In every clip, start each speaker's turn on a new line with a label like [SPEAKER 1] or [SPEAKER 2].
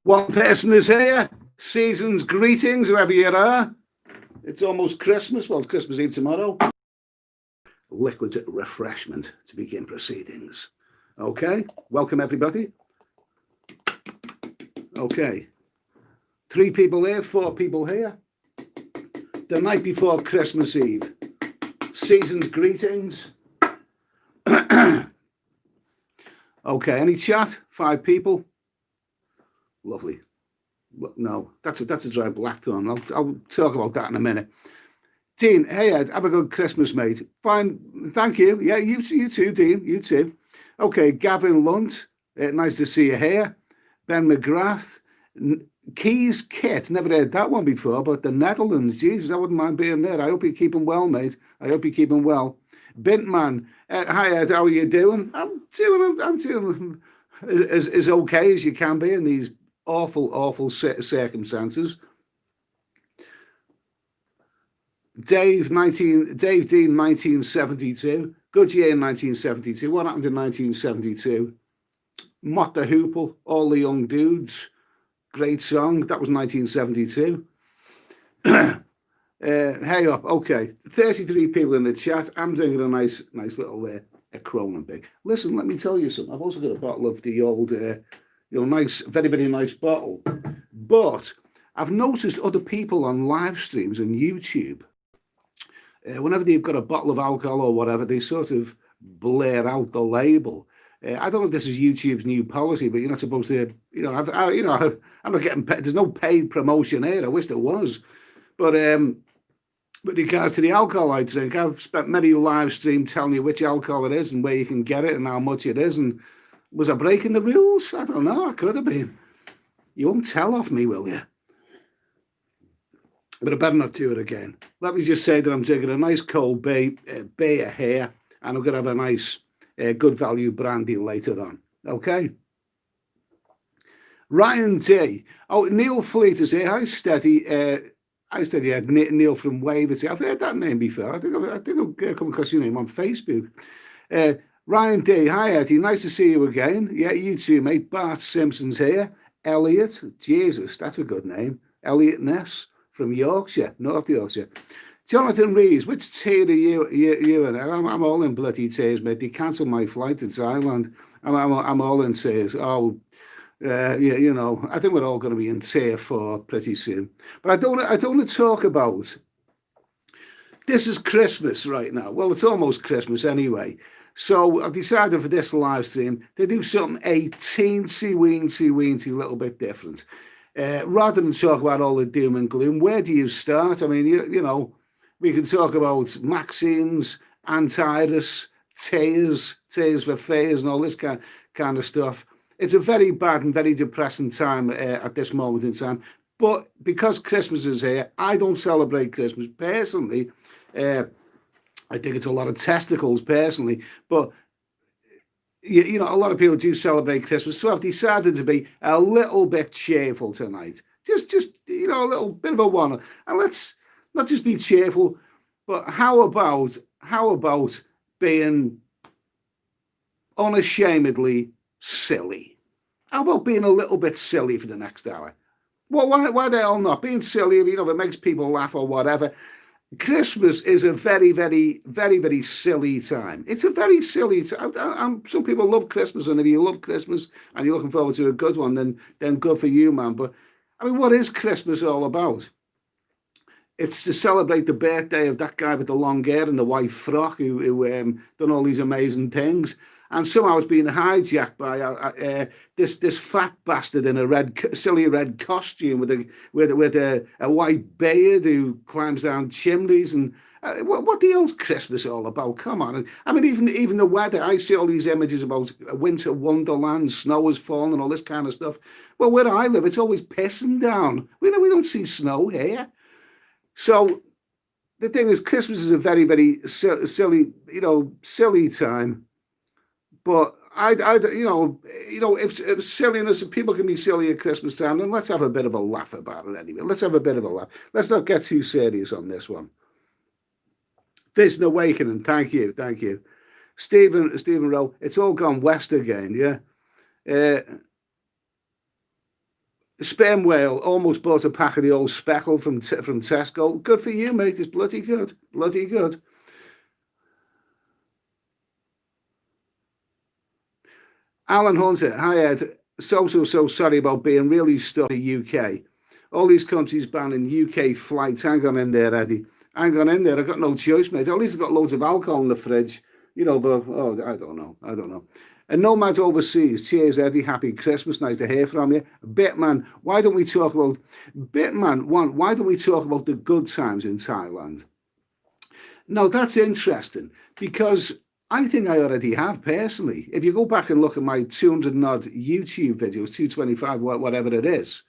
[SPEAKER 1] One person is here. Season's greetings, whoever you are. It's almost Christmas. Well, it's Christmas Eve tomorrow. Liquid refreshment to begin proceedings. Okay, welcome everybody. Okay, 3 people here, 4 people here. The night before Christmas Eve. Season's greetings. Okay, any chat? 5 people. Lovely. No, that's a dry blackthorn. I'll talk about that in a minute. Dean, hey Ed, have a good Christmas, mate. Fine, thank you. Yeah, you too, Dean. You too. Okay, Gavin Lunt, nice to see you here. Ben McGrath, Keys Kit, never heard that one before, but the Netherlands, Jesus, I wouldn't mind being there. I hope you're keeping well, mate. I hope you're keeping well. Bintman, hi Ed, how are you doing? I'm doing as okay as you can be in these awful circumstances. Dave Dean, 1972. Good year in 1972. What happened in 1972? Mott the Hoople, All the Young Dudes. Great song. That was 1972. Hey up. Okay. 33 people in the chat. I'm doing a nice little a Cronenberg. Listen, let me tell you something. I've also got a bottle of the old, nice, very nice bottle. But I've noticed other people on live streams and YouTube, whenever they've got a bottle of alcohol or whatever, they sort of blare out the label. I don't know if this is YouTube's new policy, but you're not supposed to, I'm not getting paid. There's no paid promotion here. I wish there was. But with regards to the alcohol I drink, I've spent many live streams telling you which alcohol it is and where you can get it and how much it is. And was I breaking the rules? I don't know. I could have been. You won't tell off me, will you? But I better not do it again. Let me just say that I'm drinking a nice cold beer here, and I'm going to have a nice good value brandy later on. Okay? Ryan D. Oh, Neil Fleet is here. Hi, Steady. Neil from Wavertree. I've heard that name before. I think I've come across your name on Facebook. Ryan D. Hi, Eddie. Nice to see you again. Yeah, you too, mate. Bart Simpson's here. Elliot. Jesus, that's a good name. Elliot Ness from Yorkshire, North Yorkshire. Jonathan Rees, which tier are you in? I'm all in bloody tears, mate. They cancelled my flight to Thailand. I'm all in tears. Oh, I think we're all going to be in tier 4 pretty soon. But I don't want to talk about. This is Christmas right now. Well, it's almost Christmas anyway. So I've decided for this live stream to do something a teensy-weensy little bit different. Rather than talk about all the doom and gloom, where do you start? I mean, we can talk about vaccines, antivirus, tears for fears, and all this kind of stuff. It's a very bad and very depressing time at this moment in time. But because Christmas is here, I don't celebrate Christmas personally. I think it's a lot of testicles personally, but a lot of people do celebrate Christmas, so I've decided to be a little bit cheerful tonight. Just a little bit of a one. And let's not just be cheerful, but how about being unashamedly silly? How about being a little bit silly for the next hour? Well, why the hell not? Being silly, if it makes people laugh or whatever. Christmas is a very silly time. It's a very silly time. Some people love Christmas, and if you love Christmas and you're looking forward to a good one, then good for you, man. But I mean, what is Christmas all about? It's to celebrate the birthday of that guy with the long hair and the white frock who done all these amazing things. And somehow it's been hijacked by this fat bastard in a silly red costume with a white beard who climbs down chimneys. And what the hell's Christmas all about? Come on! I mean, even the weather. I see all these images about a winter wonderland, snow is falling, and all this kind of stuff. Well, where I live, it's always pissing down. We don't see snow here. So the thing is, Christmas is a very silly time. But if silliness, if people can be silly at Christmas time, then let's have a bit of a laugh about it anyway. Let's have a bit of a laugh. Let's not get too serious on this one. Vision Awakening, thank you. Stephen Rowe, it's all gone west again, yeah. Sperm whale almost bought a pack of the old speckle from Tesco. Good for you, mate. It's bloody good. Bloody good. Alan Hunter, hi Ed. So sorry about being really stuck in the UK. All these countries banning UK flights. Hang on in there, Eddie. Hang on in there. I've got no choice, mate. At least I've got loads of alcohol in the fridge. You know, but oh, I don't know. I don't know. And Nomad Overseas. Cheers, Eddie. Happy Christmas. Nice to hear from you. Bitman, why don't we talk about Bitman? Why don't we talk about the good times in Thailand? Now that's interesting because I think I already have personally. If you go back and look at my 200 and odd YouTube videos, 225, whatever it is,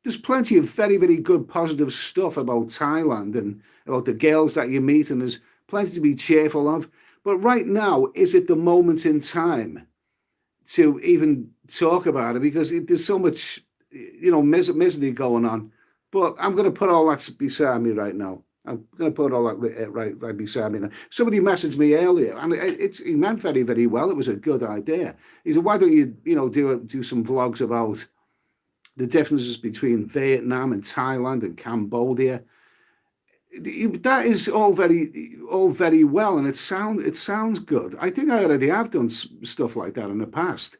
[SPEAKER 1] there's plenty of very, very good positive stuff about Thailand and about the girls that you meet, and there's plenty to be cheerful of. But right now, is it the moment in time to even talk about it? Because there's so much, misery going on. But I'm going to put all that beside me right now. I'm going to put all that right beside me now. Somebody messaged me earlier, and he meant very, very well. It was a good idea. He said, "Why don't you, do some vlogs about the differences between Vietnam and Thailand and Cambodia?" That is all very well, and it sounds good. I think I already have done stuff like that in the past.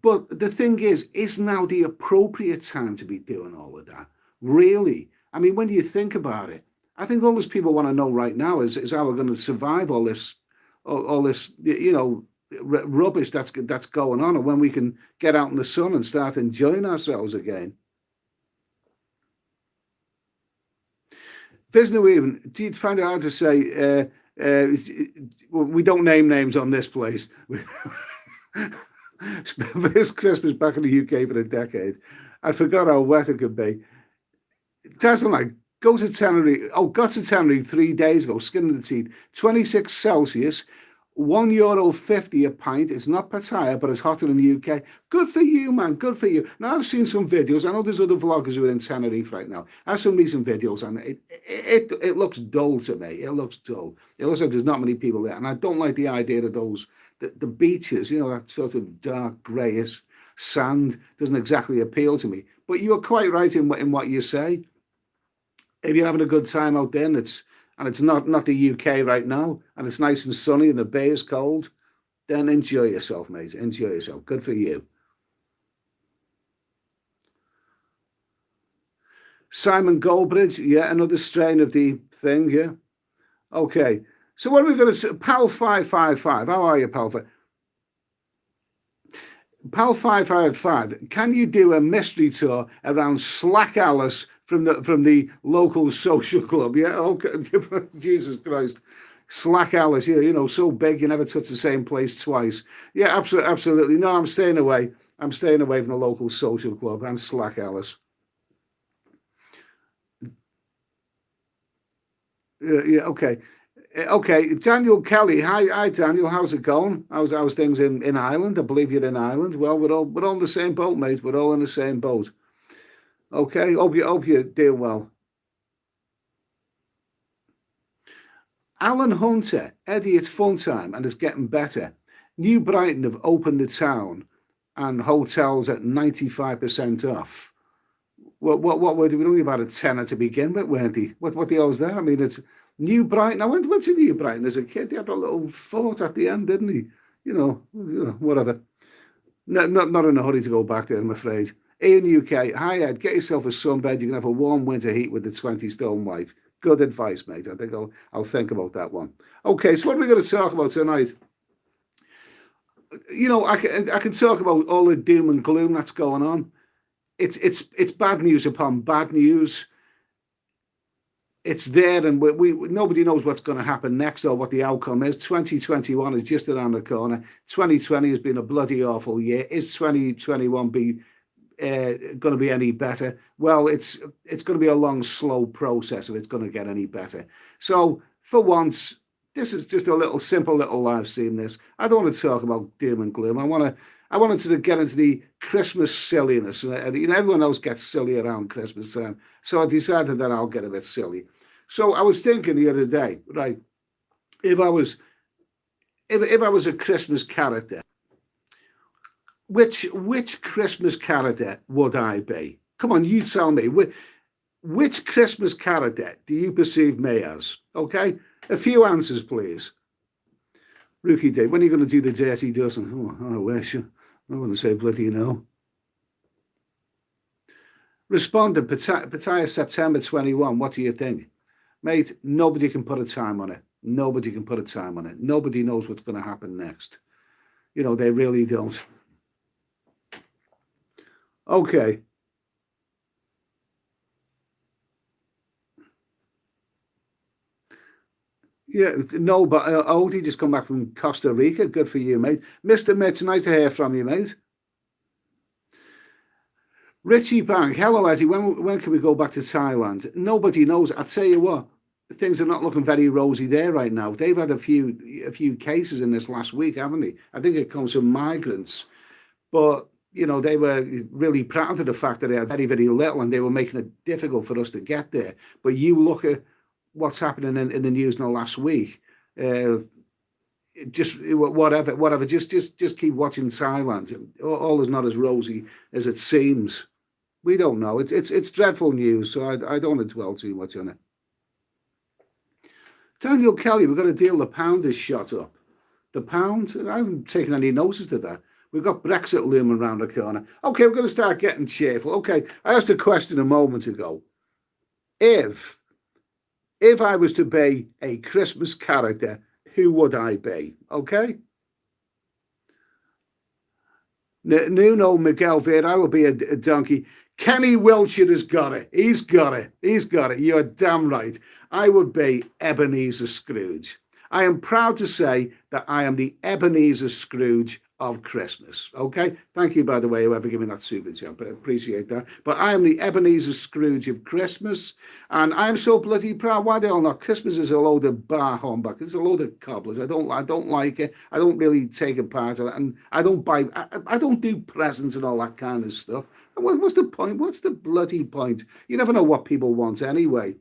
[SPEAKER 1] But the thing is now the appropriate time to be doing all of that? Really? I mean, when you think about it, I think all those people want to know right now is how we're going to survive all this, rubbish that's going on, and when we can get out in the sun and start enjoying ourselves again. Visnu, even, do you find it hard to say? We don't name names on this place. This Christmas back in the UK for a decade. I forgot how wet it could be. Tesla, like, go to Tenerife. Oh, got to Tenerife 3 days ago, skin of the teeth. 26 Celsius, €1.50 a pint. It's not Pattaya, but it's hotter in the UK. Good for you, man. Good for you. Now, I've seen some videos. I know there's other vloggers who are in Tenerife right now. I've seen recent videos, and it looks dull to me. It looks dull. It looks like there's not many people there. And I don't like the idea of the beaches, that sort of dark, greyish sand doesn't exactly appeal to me. But you are quite right in what you say. If you're having a good time out there, and it's not the UK right now, and it's nice and sunny and the bay is cold, then enjoy yourself, mate. Enjoy yourself. Good for you. Simon Goldbridge, yeah, another strain of the thing, yeah. Okay, so what are we going to say? Pal 555, how are you, Pal? Pal 555, can you do a mystery tour around Slack Alice from the local social club? Yeah, okay. Jesus Christ. Slack Alice, yeah, so big you never touch the same place twice. Yeah, absolutely. No, I'm staying away. I'm staying away from the local social club and Slack Alice. Yeah, okay. Okay, Daniel Kelly. Hi, Daniel. How's it going? How's things in Ireland? I believe you're in Ireland. Well, we're all in the same boat, mate. We're all in the same boat. Okay, hope you're doing well. Alan Hunter, Eddie, it's fun time and it's getting better. New Brighton have opened the town and hotels at 95% off. What were we only about a tenner to begin with, weren't they? What the hell's that? I mean, it's New Brighton. I went to New Brighton as a kid. They had a little fort at the end, didn't he? Whatever. No, not in a hurry to go back there, I'm afraid. In UK, hi Ed, get yourself a sunbed. You can have a warm winter heat with the 20 stone wife. Good advice, mate. I think I'll think about that one. Okay, so what are we going to talk about tonight? I can talk about all the doom and gloom that's going on. It's bad news upon bad news. It's there, and we nobody knows what's going to happen next or what the outcome is. 2021 is just around the corner. 2020 has been a bloody awful year. Is 2021 going to be any better? Well, it's going to be a long, slow process if it's going to get any better. So for once, this is just a simple little live stream. I don't want to talk about doom and gloom. I wanted to get into the Christmas silliness. Everyone else gets silly around Christmas time, so I decided that I'll get a bit silly. So I was thinking the other day, right? If I was a Christmas character, which Christmas character would I be? Come on, you tell me. Which Christmas character do you perceive me as? Okay? A few answers, please. Rookie Day, when are you going to do the dirty dozen? Oh, I wish. I'm going to say bloody no. Responded, Pattaya, September 21. What do you think? Mate, nobody can put a time on it. Nobody can put a time on it. Nobody knows what's going to happen next. You know, they really don't. Okay. Yeah, no, but Odie just come back from Costa Rica. Good for you, mate. Mr. Mitch, nice to hear from you, mate. Richie Bank, hello, Eddie. When can we go back to Thailand? Nobody knows. I tell you what, things are not looking very rosy there right now. They've had a few cases in this last week, haven't they? I think it comes from migrants, but you know they were really proud of the fact that they had very, very little, and they were making it difficult for us to get there. But you look at what's happening in the news in the last week. Just whatever. Just keep watching Thailand. All is not as rosy as it seems. We don't know. It's dreadful news, so I don't want to dwell too much on it. Daniel Kelly, we've got a deal. The pound is shot up. The pound? I haven't taken any notice of that. We've got Brexit looming around the corner. Okay, we're going to start getting cheerful. Okay, I asked a question a moment ago. If I was to be a Christmas character, who would I be? Okay? Nuno Miguel Verde, I would be a donkey. Kenny Wiltshire has got it. He's got it. You're damn right. I would be Ebenezer Scrooge. I am proud to say that I am the Ebenezer Scrooge of Christmas. Okay? Thank you, by the way, whoever gave me that super chat, but I appreciate that. But I am the Ebenezer Scrooge of Christmas, and I am so bloody proud. Why they all not? Christmas is a load of bar humbug. It's a load of cobblers. I don't like it. I don't really take a part of it, and I don't buy. I don't do presents and all that kind of stuff. What's the point? What's the bloody point? You never know what people want anyway.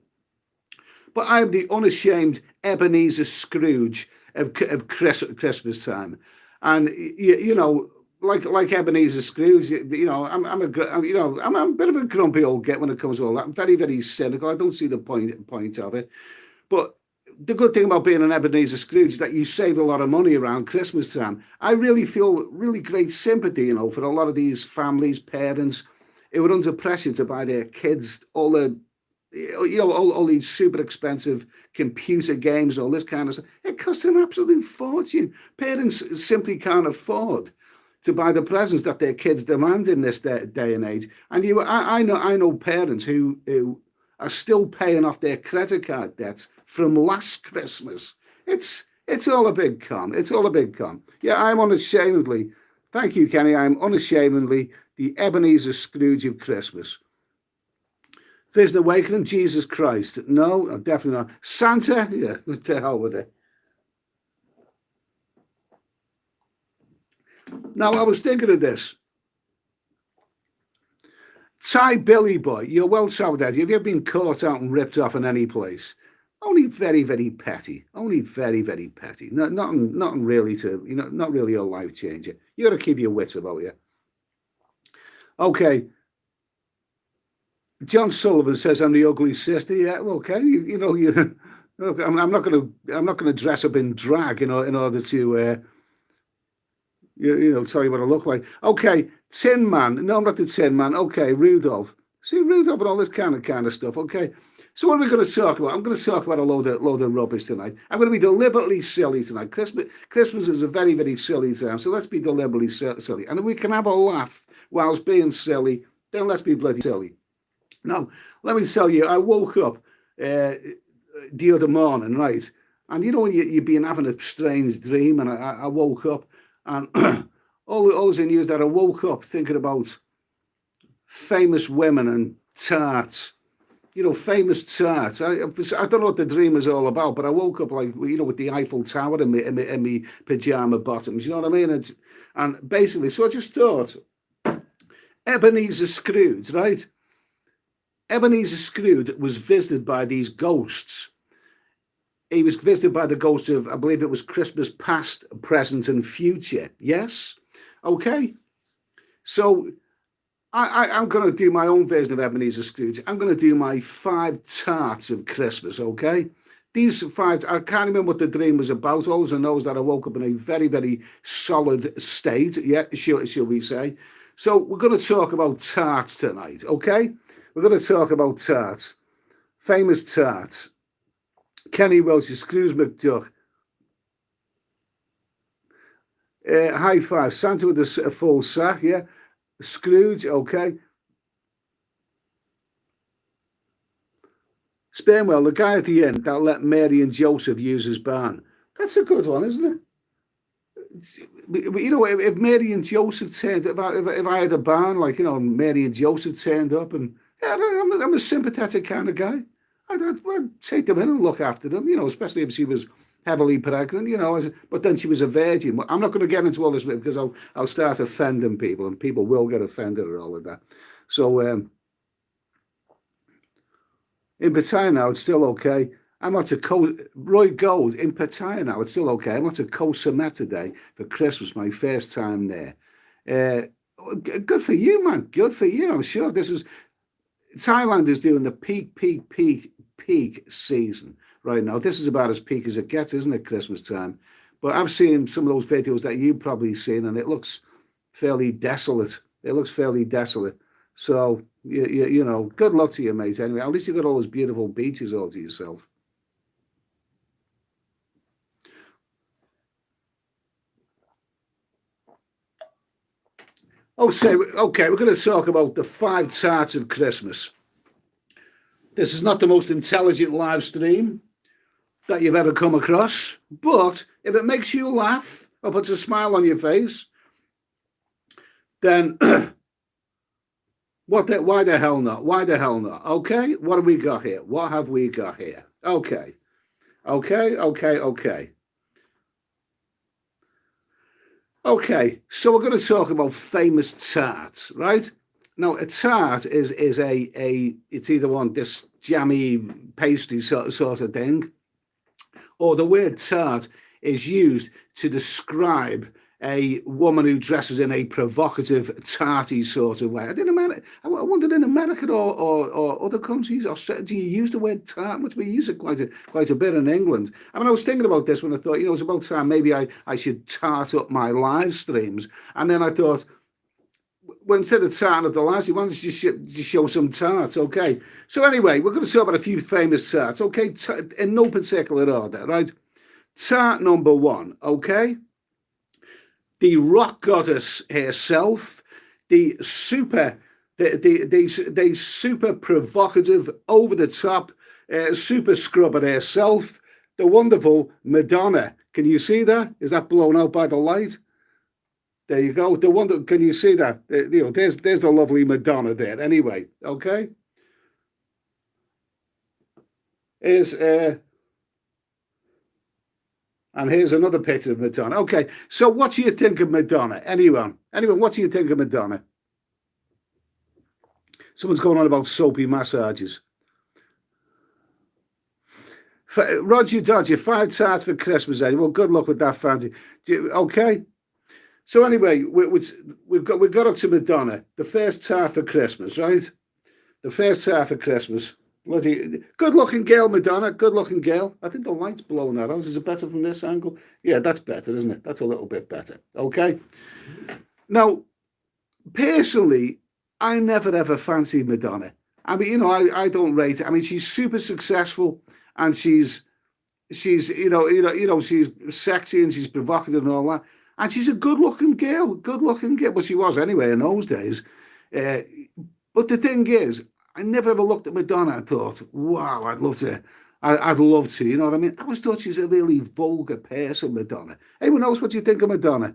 [SPEAKER 1] But I'm the unashamed Ebenezer Scrooge of Christmas time. And you know, like Ebenezer Scrooge, you know, I'm a bit of a grumpy old git when it comes to all that. I'm very, very cynical. I don't see the point of it. But the good thing about being an Ebenezer Scrooge is that you save a lot of money around Christmas time. I really feel really great sympathy, you know, for a lot of these families, parents who are under pressure to buy their kids all these super expensive computer games and all this kind of stuff. It costs an absolute fortune. Parents simply can't afford to buy the presents that their kids demand in this day and age. And I know parents who are still paying off their credit card debts from last Christmas. It's all a big con. It's all a big con. Yeah, I'm unashamedly, thank you, Kenny, I'm unashamedly the Ebenezer Scrooge of Christmas. Vision Awakening, Jesus Christ. No, definitely not. Santa, yeah, what the hell with it. Now, I was thinking of this. Thai Billy Boy, you're well traveled, Eddie. Have you ever been caught out and ripped off in any place? Only very, very petty. Only very, very petty. Nothing really not really a life changer. You got to keep your wits about you. Okay. John Sullivan says I'm the ugly sister. Yeah, okay. I'm not gonna dress up in drag in order to tell you what I look like. Okay, Tin Man. No, I'm not the Tin Man. Okay, Rudolph. See Rudolph and all this kind of stuff. Okay. So what are we going to talk about? I'm going to talk about a load of rubbish tonight. I'm going to be deliberately silly tonight. Christmas is a very, very silly time, so let's be deliberately silly. And if we can have a laugh whilst being silly, then let's be bloody silly. Now, let me tell you, I woke up the other morning, right? And you know when you've been having a strange dream, and I woke up, and all the news that I woke up thinking about famous women and tarts. You know, famous tarts. I don't know what the dream is all about, but I woke up with the Eiffel Tower in me pajama bottoms. You know what I mean? And basically, so I just thought, Ebenezer Scrooge, right? Ebenezer Scrooge was visited by these ghosts. He was visited by the ghosts of, I believe it was Christmas past, present, and future. Yes? Okay. So I'm going to do my own version of Ebenezer Scrooge. I'm going to do my 5 tarts of Christmas, okay? These 5, I can't remember what the dream was about. All I know is that I woke up in a very, very solid state, yeah, shall we say. So we're going to talk about tarts tonight, okay? We're going to talk about tarts. Famous tarts. Kenny Welch's Scrooge McDuck. High five. Santa with a full sack, yeah. Scrooge, okay. Spermwell, the guy at the end that let Mary and Joseph use his barn. That's a good one, isn't it? You know, if Mary and Joseph turned, if I had a barn, like, you know, Mary and Joseph turned up, and yeah, I'm a sympathetic kind of guy. I'd take them in and look after them, you know, especially if she was heavily pregnant, you know, but then she was a virgin. I'm not going to get into all this because I'll start offending people, and people will get offended at all of that. So in Pattaya now, it's still okay. I'm at a Roy Gold in Pattaya now, it's still okay. I'm at a Koh Samet today for Christmas, my first time there. Good for you, man. Good for you. I'm sure Thailand is doing the peak season right now. This is about as peak as it gets, isn't it, Christmas time? But I've seen some of those videos that you've probably seen, and it looks fairly desolate. It looks fairly desolate. So, you know, good luck to you, mate. Anyway, at least you've got all those beautiful beaches all to yourself. Oh, okay, we're going to talk about the 5 tarts of Christmas. This is not the most intelligent live stream that you've ever come across, but if it makes you laugh or puts a smile on your face, then why the hell not? Why the hell not? Okay, what have we got here? What have we got here? Okay. Okay, so we're going to talk about famous tarts, right? Now, a tart is it's either this jammy pastry sort of thing, or the word tart is used to describe a woman who dresses in a provocative, tarty sort of way. I wondered in America or other countries, Australia, do you use the word tart much? We use it quite a bit in England. I mean, I was thinking about this when I thought, you know, it's about time maybe I should tart up my live streams. And then I thought, well, instead of tarting up the live stream, why don't you just show some tarts? Okay. So anyway, we're going to talk about a few famous tarts, okay, in no particular order, right? Tart number 1, okay? The rock goddess herself, the super provocative, over the top, super scrubber herself, the wonderful Madonna. Can you see that? Is that blown out by the light? There you go. Can you see that? You know, there's the lovely Madonna there. Anyway, okay. And here's another picture of Madonna. Okay, so what do you think of Madonna? Anyone, what do you think of Madonna? Someone's going on about soapy massages. Roger Dodger, 5 tarts for Christmas, Eddie. Well, good luck with that, fancy. Okay. So anyway, we've got up to Madonna, the first tart for Christmas, right? The first tart for Christmas. Bloody good-looking girl, Madonna. Good-looking girl. I think the light's blowing that out. Is it better from this angle? Yeah, that's better, isn't it? That's a little bit better. Okay. Now, personally, I never ever fancied Madonna. I mean, you know, I don't rate it. I mean, she's super successful, and she's she's sexy and she's provocative and all that, and she's a good-looking girl. Well, she was anyway in those days. But the thing is, I never ever looked at Madonna and thought, wow, I'd love to, you know what I mean? I always thought she's a really vulgar person, Madonna. Anyone else, what do you think of Madonna?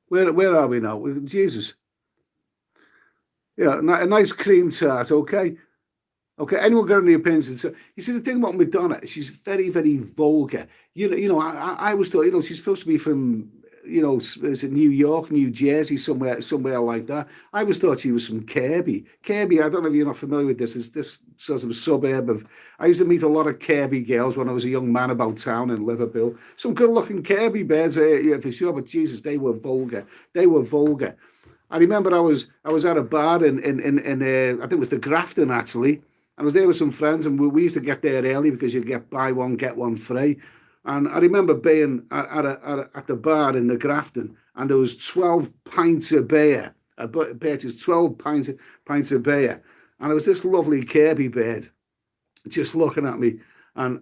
[SPEAKER 1] Where are we now? Jesus. Yeah, a nice cream tart, okay? Okay, anyone got any opinions? You see, the thing about Madonna, she's very, very vulgar. You know, I always thought, you know, she's supposed to be from, is it New York, New Jersey, somewhere like that. I always thought she was from Kirby. Kirby, I don't know if you're not familiar with this. It's this sort of suburb of. I used to meet a lot of Kirby girls when I was a young man about town in Liverpool. Some good-looking Kirby birds, yeah, for sure. But Jesus, they were vulgar. They were vulgar. I remember I was at a bar in I think it was the Grafton actually. I was there with some friends, and we used to get there early because you get buy one get one free. And I remember being at the bar in the Grafton, and there was 12 pints of beer. I purchased 12 pints of beer, and it was this lovely Kirby bird just looking at me, and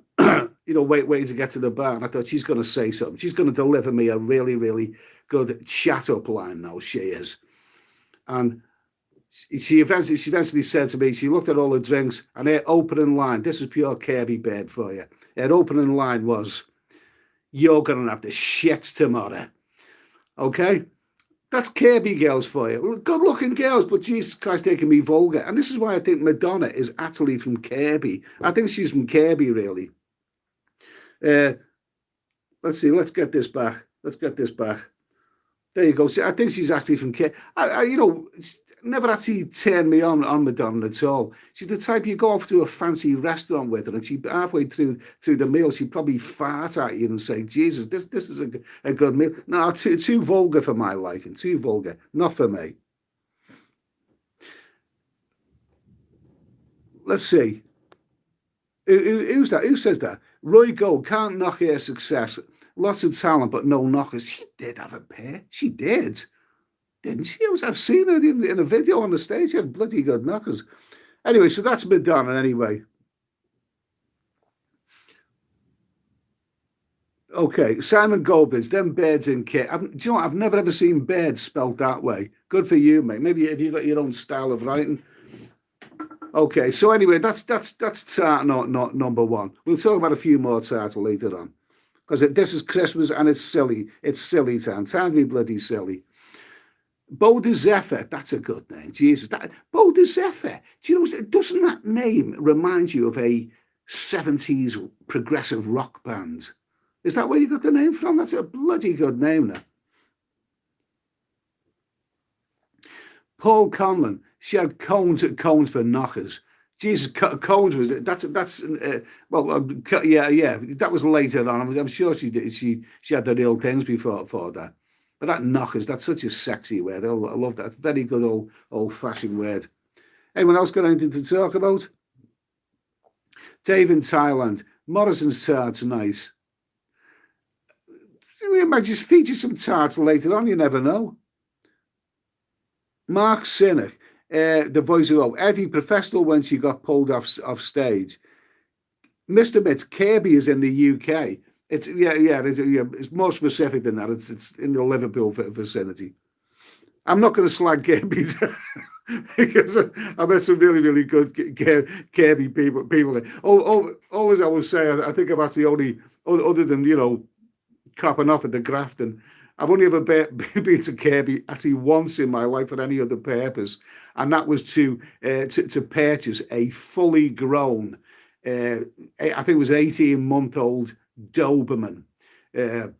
[SPEAKER 1] waiting to get to the bar. And I thought she's going to say something. She's going to deliver me a really, really good chat up line. Now she is, and she eventually said to me, she looked at all the drinks, and her opening line, this is pure Kirby bird for you. Her opening line was, "You're going to have the shits tomorrow." Okay? That's Kirby girls for you. Good looking girls, but Jesus Christ, they can be vulgar. And this is why I think Madonna is actually from Kirby. I think she's from Kirby, really. Let's see, let's get this back. There you go. See, I think she's actually from Kirby. Never actually turned me on Madonna at all. She's the type you go off to a fancy restaurant with her, and she halfway through the meal, she'd probably fart at you and say, "Jesus, this is a good meal." No, too vulgar for my liking. Too vulgar, not for me. Let's see. Who's that? Who says that? Roy Gold can't knock her success. Lots of talent, but no knockers. She did have a pair. She did. Didn't she? I've seen her in a video on the stage. She had bloody good knockers. Anyway, so that's Madonna anyway. Okay, Simon Goldbridge, them birds in kit. Do you know what? I've never ever seen birds spelled that way. Good for you, mate. Maybe have you got your own style of writing? Okay, so anyway, that's Tart not number one. We'll talk about a few more Tarts later on. Because this is Christmas and it's silly. It's silly time. Time to be bloody silly. Bo de Zephyr, that's a good name. Jesus, Bo de Zephyr. Do you know, doesn't that name remind you of a 70s progressive rock band? Is that where you got the name from? That's a bloody good name now. Paul Conlon, she had cones for knockers. Jesus, cones was yeah. That was later on. I'm sure she did. She had the real things before that. But that knockers, that's such a sexy word. I love that. Very good old-fashioned word. Anyone else got anything to talk about? Dave in Thailand. Morrison's Tarts, nice. We might just feature some Tarts later on, you never know. Mark Sinnock, the voice of Eddie, professional when she got pulled off stage. Mr. Mitz, Kirby is in the UK. It's more specific than that. It's in the Liverpool vicinity. I'm not going to slag Kirby because I met some really, really good Kirby people. All as I will say, I think I've actually only, other than, copping off at the Grafton, I've only ever been to Kirby actually once in my life for any other purpose, and that was to purchase a fully grown, I think it was an 18-month-old Doberman. I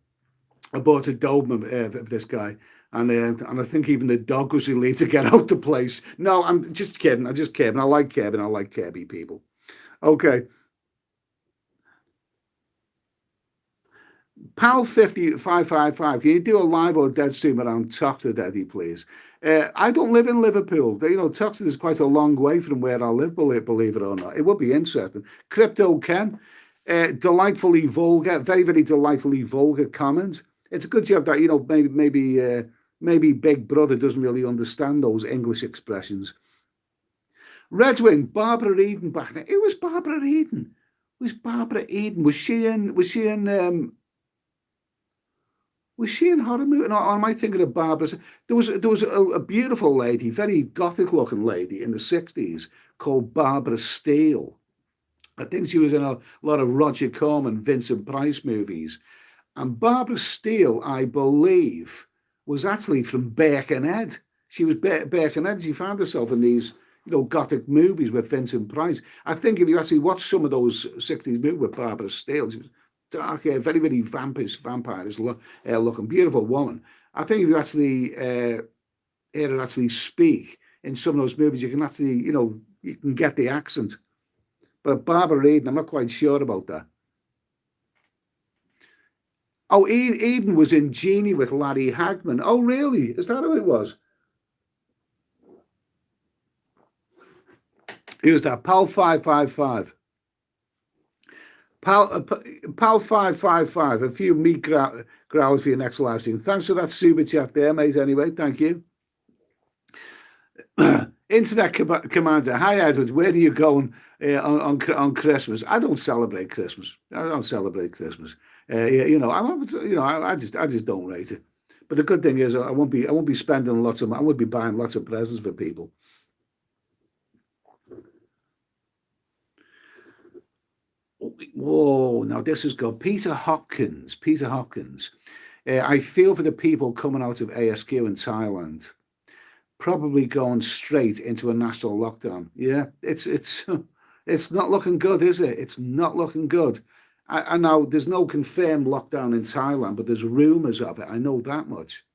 [SPEAKER 1] bought a Doberman of this guy, and I think even the dog was relieved to get out the place. No, I'm just kidding. I like Kirby, and I like Kirby people. Okay. Pal 555, can you do a live or dead stream around Toxteth, Eddie, please? I don't live in Liverpool. Toxteth is quite a long way from where I live, believe it or not. It would be interesting. Crypto Ken, delightfully vulgar, very, very delightfully vulgar comment. It's good to have that, maybe Big Brother doesn't really understand those English expressions. Redwing, Barbara Eden back there. Who was Barbara Eden? Was she in horror movie? No, am I thinking of Barbara? There was a beautiful lady, very gothic looking lady in the 60s called Barbara Steele. I think she was in a lot of Roger Corman, Vincent Price movies. And Barbara Steele, I believe, was actually from Birkenhead. She was Birkenhead. She found herself in these, gothic movies with Vincent Price. I think if you actually watch some of those 60s movies with Barbara Steele, dark hair, very, very vampire looking, beautiful woman. I think if you actually hear her actually speak in some of those movies, you can actually, you can get the accent. But Barbara Eden, I'm not quite sure about that. Oh, Eden was in Genie with Larry Hagman. Oh, really? Is that who it was? Who's that? Pal 555. Pal 555. A few meat growls for your next live stream. Thanks for that super chat there, mate. Anyway, thank you. Internet Commander. Hi, Edward. Where are you going on Christmas? I don't celebrate Christmas. I just don't rate it. But the good thing is, I won't be spending lots of. I won't be buying lots of presents for people. Whoa! Now this is good. Peter Hopkins. I feel for the people coming out of ASQ in Thailand, probably going straight into a national lockdown. Yeah, it's not looking good, is it? It's not looking good. I know there's no confirmed lockdown in Thailand, but there's rumours of it. I know that much.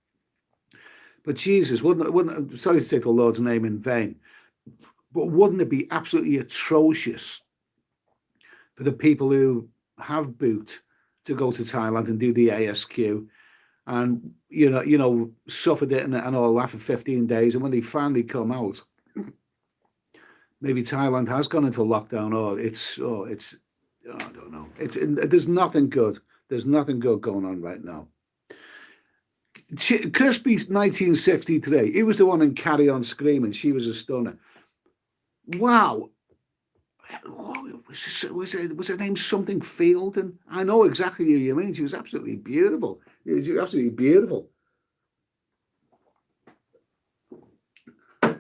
[SPEAKER 1] But Jesus, wouldn't sorry to take the Lord's name in vain, but wouldn't it be absolutely atrocious for the people who have booked to go to Thailand and do the ASQ and suffered it and all that for 15 days, and when they finally come out, maybe Thailand has gone into lockdown, or I don't know. There's nothing good. There's nothing good going on right now. Crispy's 1963. He was the one in Carry On Screaming. She was a stunner. Wow. Was her name something Fielding? I know exactly who you mean. She was absolutely beautiful. She was absolutely beautiful.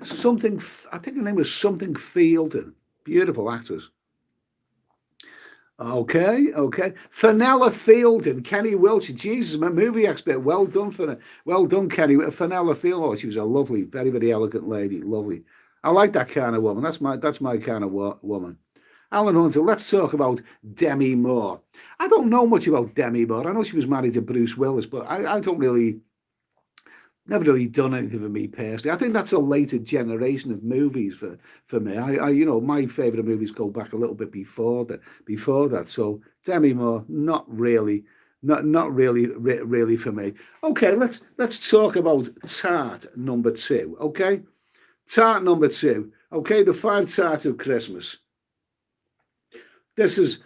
[SPEAKER 1] Something. I think her name was something Fielding. Beautiful actress. Okay. Fenella Fielding, Kenny Wiltshire. Jesus, my movie expert. Well done, Kenny. Fenella Fielding. Oh, she was a lovely, very, very elegant lady. Lovely. I like that kind of woman. That's my kind of woman. Alan Hunter, let's talk about Demi Moore. I don't know much about Demi Moore. I know she was married to Bruce Willis, but I don't really, never really done anything for me personally. I think that's a later generation of movies for me. My favourite movies go back a little bit before that. So Demi Moore, not really for me. Okay, let's talk about Tart number 2. Okay. Tart number 2. Okay, the 5 Tarts of Christmas. This is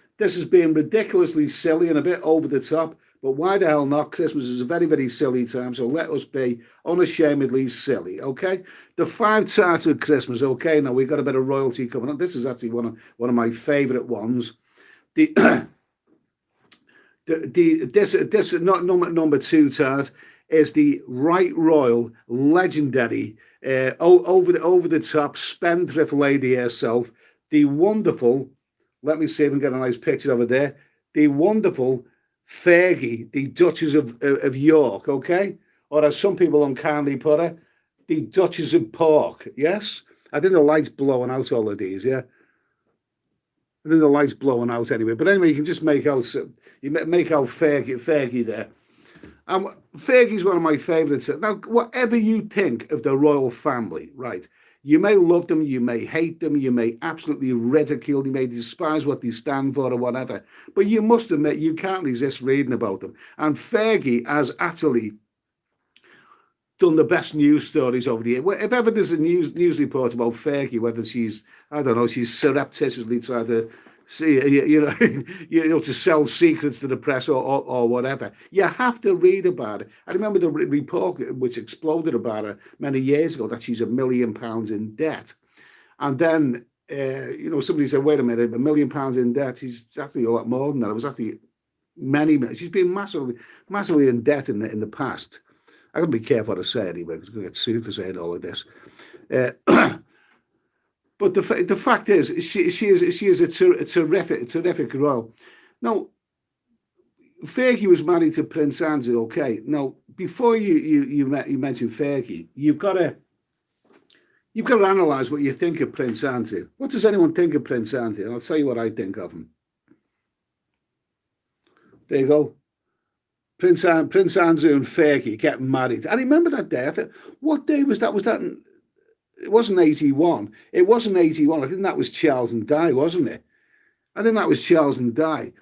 [SPEAKER 1] being ridiculously silly and a bit over the top, but why the hell not? Christmas is a very, very silly time, so let us be unashamedly silly, okay? The 5 Tarts of Christmas, okay? Now we've got a bit of royalty coming up. This is actually one of my favourite ones. This not number 2 Tart is the Right Royal legendary over the top spendthrift lady herself, the wonderful. Let me see if I can get a nice picture over there. The wonderful Fergie, the Duchess of York, okay? Or as some people unkindly put her, the Duchess of Pork, yes? I think the light's blowing out all of these, yeah? I think the light's blowing out anyway. But anyway, you can just make out Fergie there. Fergie's one of my favourites. Now, whatever you think of the royal family, right? You may love them, you may hate them, you may absolutely ridicule, you may despise what they stand for or whatever. But you must admit, you can't resist reading about them. And Fergie has actually done the best news stories over the year. If ever there's a news report about Fergie, whether she's surreptitiously trying to to sell secrets to the press or whatever, you have to read about it. I remember the report which exploded about her many years ago that she's £1 million in debt, and then somebody said, "Wait a minute, £1 million in debt? She's actually a lot more than that. It was actually many. She's been massively in debt in the past." I gotta be careful what I say anyway, because I'm gonna get sued for saying all of this. But the fact is, she is a terrific royal. Now, Fergie was married to Prince Andrew. Okay. Now, before you mention Fergie, you've got to analyse what you think of Prince Andrew. What does anyone think of Prince Andrew? And I'll tell you what I think of him. There you go. Prince Andrew and Fergie getting married. I remember that day. I thought, what day was that? Was that? It wasn't 81. It wasn't 81. I think that was Charles and Di, wasn't it? I think that was Charles and Di.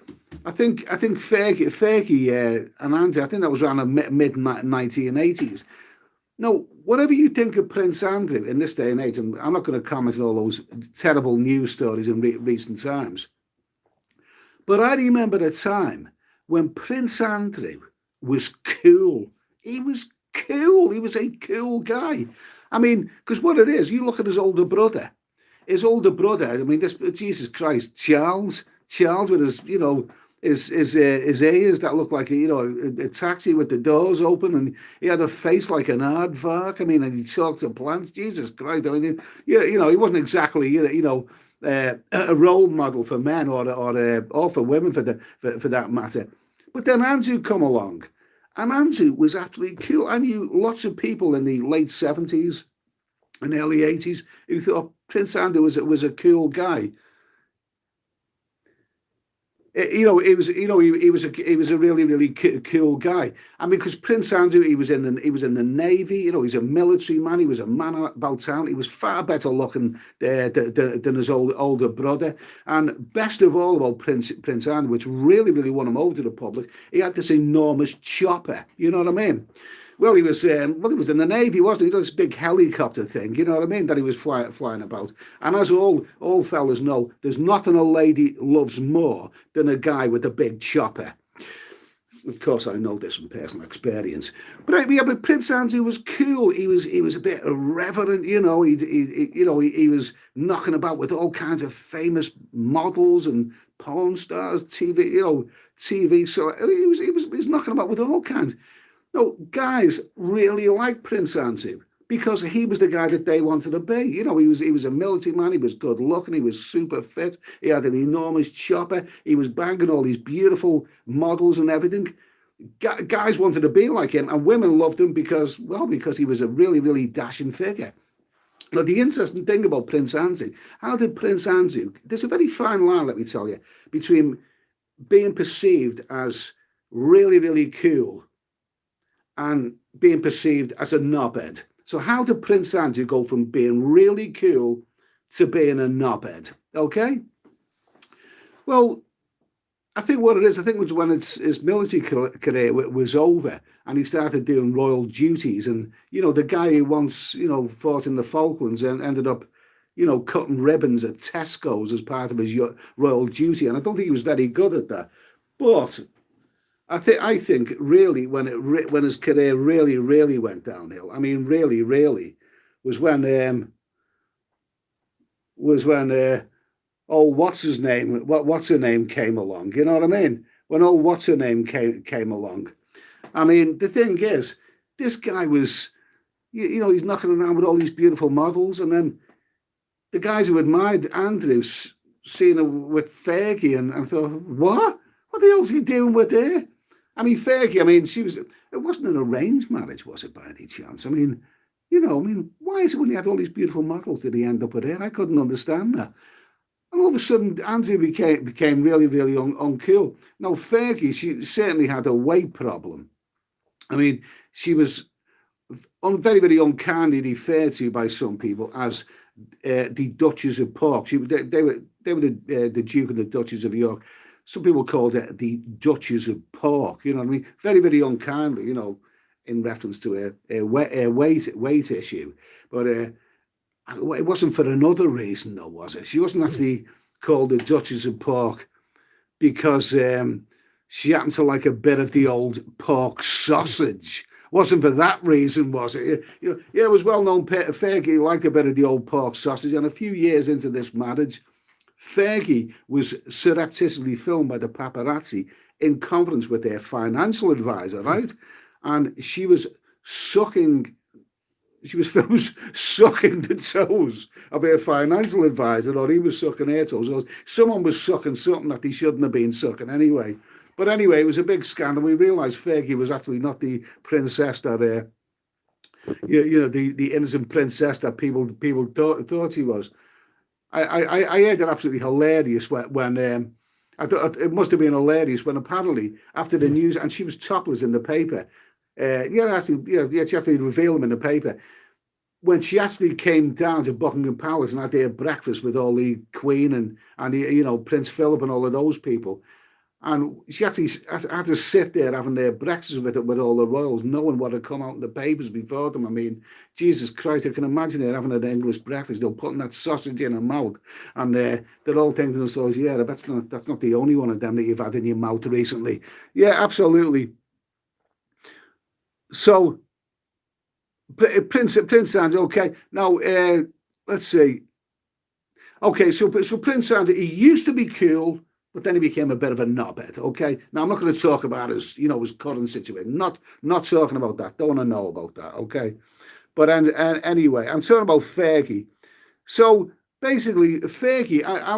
[SPEAKER 1] I think Fergie and Andrew. I think that was around the mid 1980s. No, whatever you think of Prince Andrew in this day and age, and I'm not going to comment on all those terrible news stories in recent times, but I remember a time when Prince Andrew was cool. He was cool. He was a cool guy. I mean, because what it is, you look at his older brother. His older brother, I mean, this Jesus Christ, Charles with his, his ears that looked like a taxi with the doors open, and he had a face like an aardvark. I mean, and he talked to plants. Jesus Christ! I mean, he wasn't exactly a role model for men or for women for that matter. But then Andrew come along, and Andrew was absolutely cool. I knew lots of people in the late 70s and early 80s who thought Prince Andrew was a cool guy. He was a really really cool guy. I mean, because Prince Andrew, he was in the Navy. He's a military man. He was a man about town. He was far better looking than his older brother. And best of all about Prince Andrew, which really really won him over to the public, he had this enormous chopper. You know what I mean? Well, he was in the Navy, wasn't he? This big helicopter thing, you know what I mean, that he was flying about. And as all fellas know, there's nothing a lady loves more than a guy with a big chopper. Of course, I know this from personal experience. But Prince Andrew was cool. He was a bit irreverent, He was knocking about with all kinds of famous models and porn stars, TV. So he was knocking about with all kinds. No, guys really liked Prince Andrew because he was the guy that they wanted to be. He was a military man. He was good looking. He was super fit. He had an enormous chopper. He was banging all these beautiful models and everything. Guys wanted to be like him, and women loved him because he was a really, really dashing figure. Now, the interesting thing about Prince Andrew, there's a very fine line, let me tell you, between being perceived as really, really cool and being perceived as a knobhead. So how did Prince Andrew go from being really cool to being a knobhead? Okay? Well, I think what it is, it was when his military career was over and he started doing royal duties. And, the guy who once, fought in the Falklands and ended up, cutting ribbons at Tesco's as part of his royal duty. And I don't think he was very good at that. But I think really when his career really really went downhill. I mean, really really was when what's her name came along. You know what I mean? When what's her name came along. I mean, the thing is, this guy was, he's knocking around with all these beautiful models, and then the guys who admired Andrew seeing her with Fergie and thought, what the hell's he doing with her? I mean, Fergie, it wasn't an arranged marriage, was it, by any chance? I mean, why is it when he had all these beautiful models did he end up with her? I couldn't understand that. And all of a sudden, Andrew became really, really uncool. Now, Fergie, she certainly had a weight problem. I mean, she was very, very unkindly referred to by some people as the Duchess of Pork. They were the Duke and the Duchess of York. Some people called it the Duchess of Pork, you know what I mean? Very, very unkindly, in reference to a weight issue. But it wasn't for another reason, though, was it? She wasn't actually called the Duchess of Pork because she happened to like a bit of the old pork sausage. Wasn't for that reason, was it? It was well known Fergie liked a bit of the old pork sausage, and a few years into this marriage, Fergie was surreptitiously filmed by the paparazzi in conference with their financial advisor, right? And she was filmed sucking the toes of her financial advisor, or he was sucking her toes, or someone was sucking something that they shouldn't have been sucking anyway. But anyway, it was a big scandal. We realised Fergie was actually not the princess that, the innocent princess that people thought he was. I heard it absolutely hilarious when It must have been hilarious when apparently after the news, and she was topless in the paper. She actually revealed them in the paper. When she actually came down to Buckingham Palace and had their breakfast with all the Queen and the, Prince Philip and all of those people, and she actually had to sit there having their breakfast with all the royals, knowing what had come out in the papers before them. I mean, Jesus Christ, I can imagine her having an English breakfast. They're putting that sausage in her mouth, and they're all thinking to themselves, yeah, that's not the only one of them that you've had in your mouth recently. Yeah, absolutely. So, Prince Andrew, okay. Now, let's see. Okay, so Prince Andrew, he used to be cool, but then he became a bit of a knobhead. Okay, now I'm not going to talk about his current situation. Not talking about that. Don't want to know about that. Okay, but and anyway, I'm talking about Fergie. So basically, Fergie, I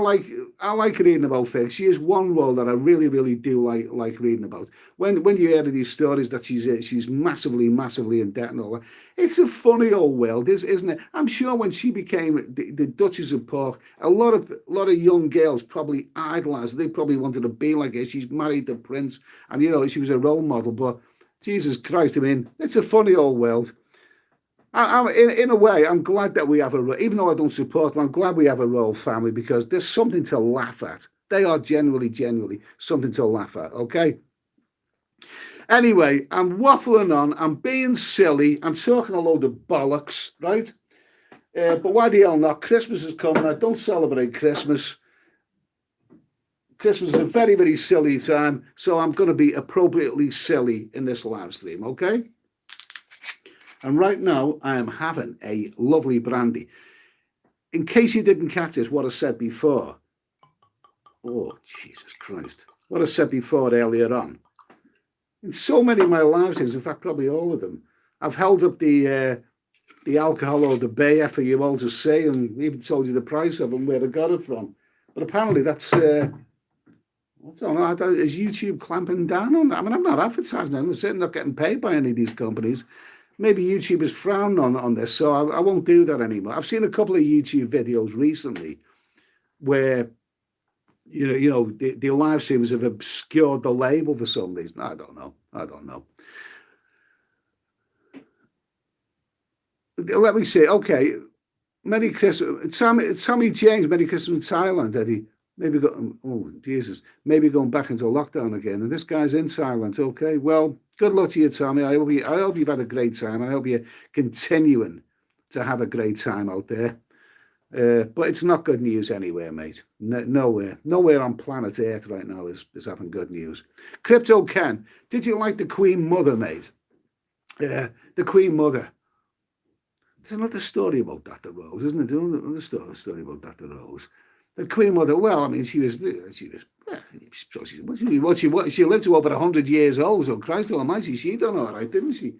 [SPEAKER 1] like reading about Fergie. She is one role that I really, really do like reading about. When you hear these stories that she's massively in debt and all that, it's a funny old world, isn't it? I'm sure when she became the Duchess of Park, a lot of young girls probably idolized. They probably wanted to be like her. She's married the prince, and she was a role model. But Jesus Christ, I mean, it's a funny old world. In a way, I'm glad that we have even though I don't support them, I'm glad we have a royal family because there's something to laugh at. They are genuinely something to laugh at, okay? Anyway, I'm waffling on. I'm being silly. I'm talking a load of bollocks, right? But why the hell not? Christmas is coming. I don't celebrate Christmas. Christmas is a very, very silly time. So I'm going to be appropriately silly in this live stream, okay? And right now, I am having a lovely brandy. In case you didn't catch this, what I said before. Oh, Jesus Christ. What I said before earlier on. In so many of my live streams, in fact, probably all of them, I've held up the alcohol or the beer for you all to see and even told you the price of them, where I got it from. But apparently that's... I don't know, is YouTube clamping down on that? I mean, I'm not advertising. I'm certainly not getting paid by any of these companies. Maybe YouTube is frowning on this, so I won't do that anymore. I've seen a couple of YouTube videos recently where, the live streamers have obscured the label for some reason. I don't know. Let me see. Okay, Merry Christmas. Tommy James, Merry Christmas in Thailand, Eddie. Maybe going back into lockdown again. And this guy's in Thailand. Okay, well, good luck to you, Tommy. I hope you've had a great time. I hope you're continuing to have a great time out there. But it's not good news anywhere, mate. Nowhere on planet Earth right now is having good news. Crypto Ken, did you like the Queen Mother, mate? The Queen Mother. There's another story about Dr. Rose, isn't it? There's another story about Dr. Rose. The Queen Mother, well, I mean, she lived to over 100 years old, so Christ almighty, she done all right, didn't she?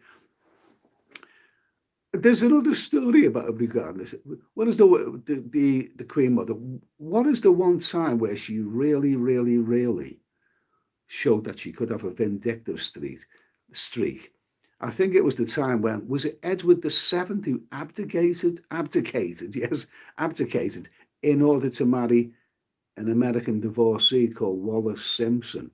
[SPEAKER 1] There's another story about her regarding this. What is the Queen Mother? What is the one time where she really, really, really showed that she could have a vindictive streak? I think it was the time when, was it Edward VII who abdicated in order to marry an American divorcee called Wallace Simpson.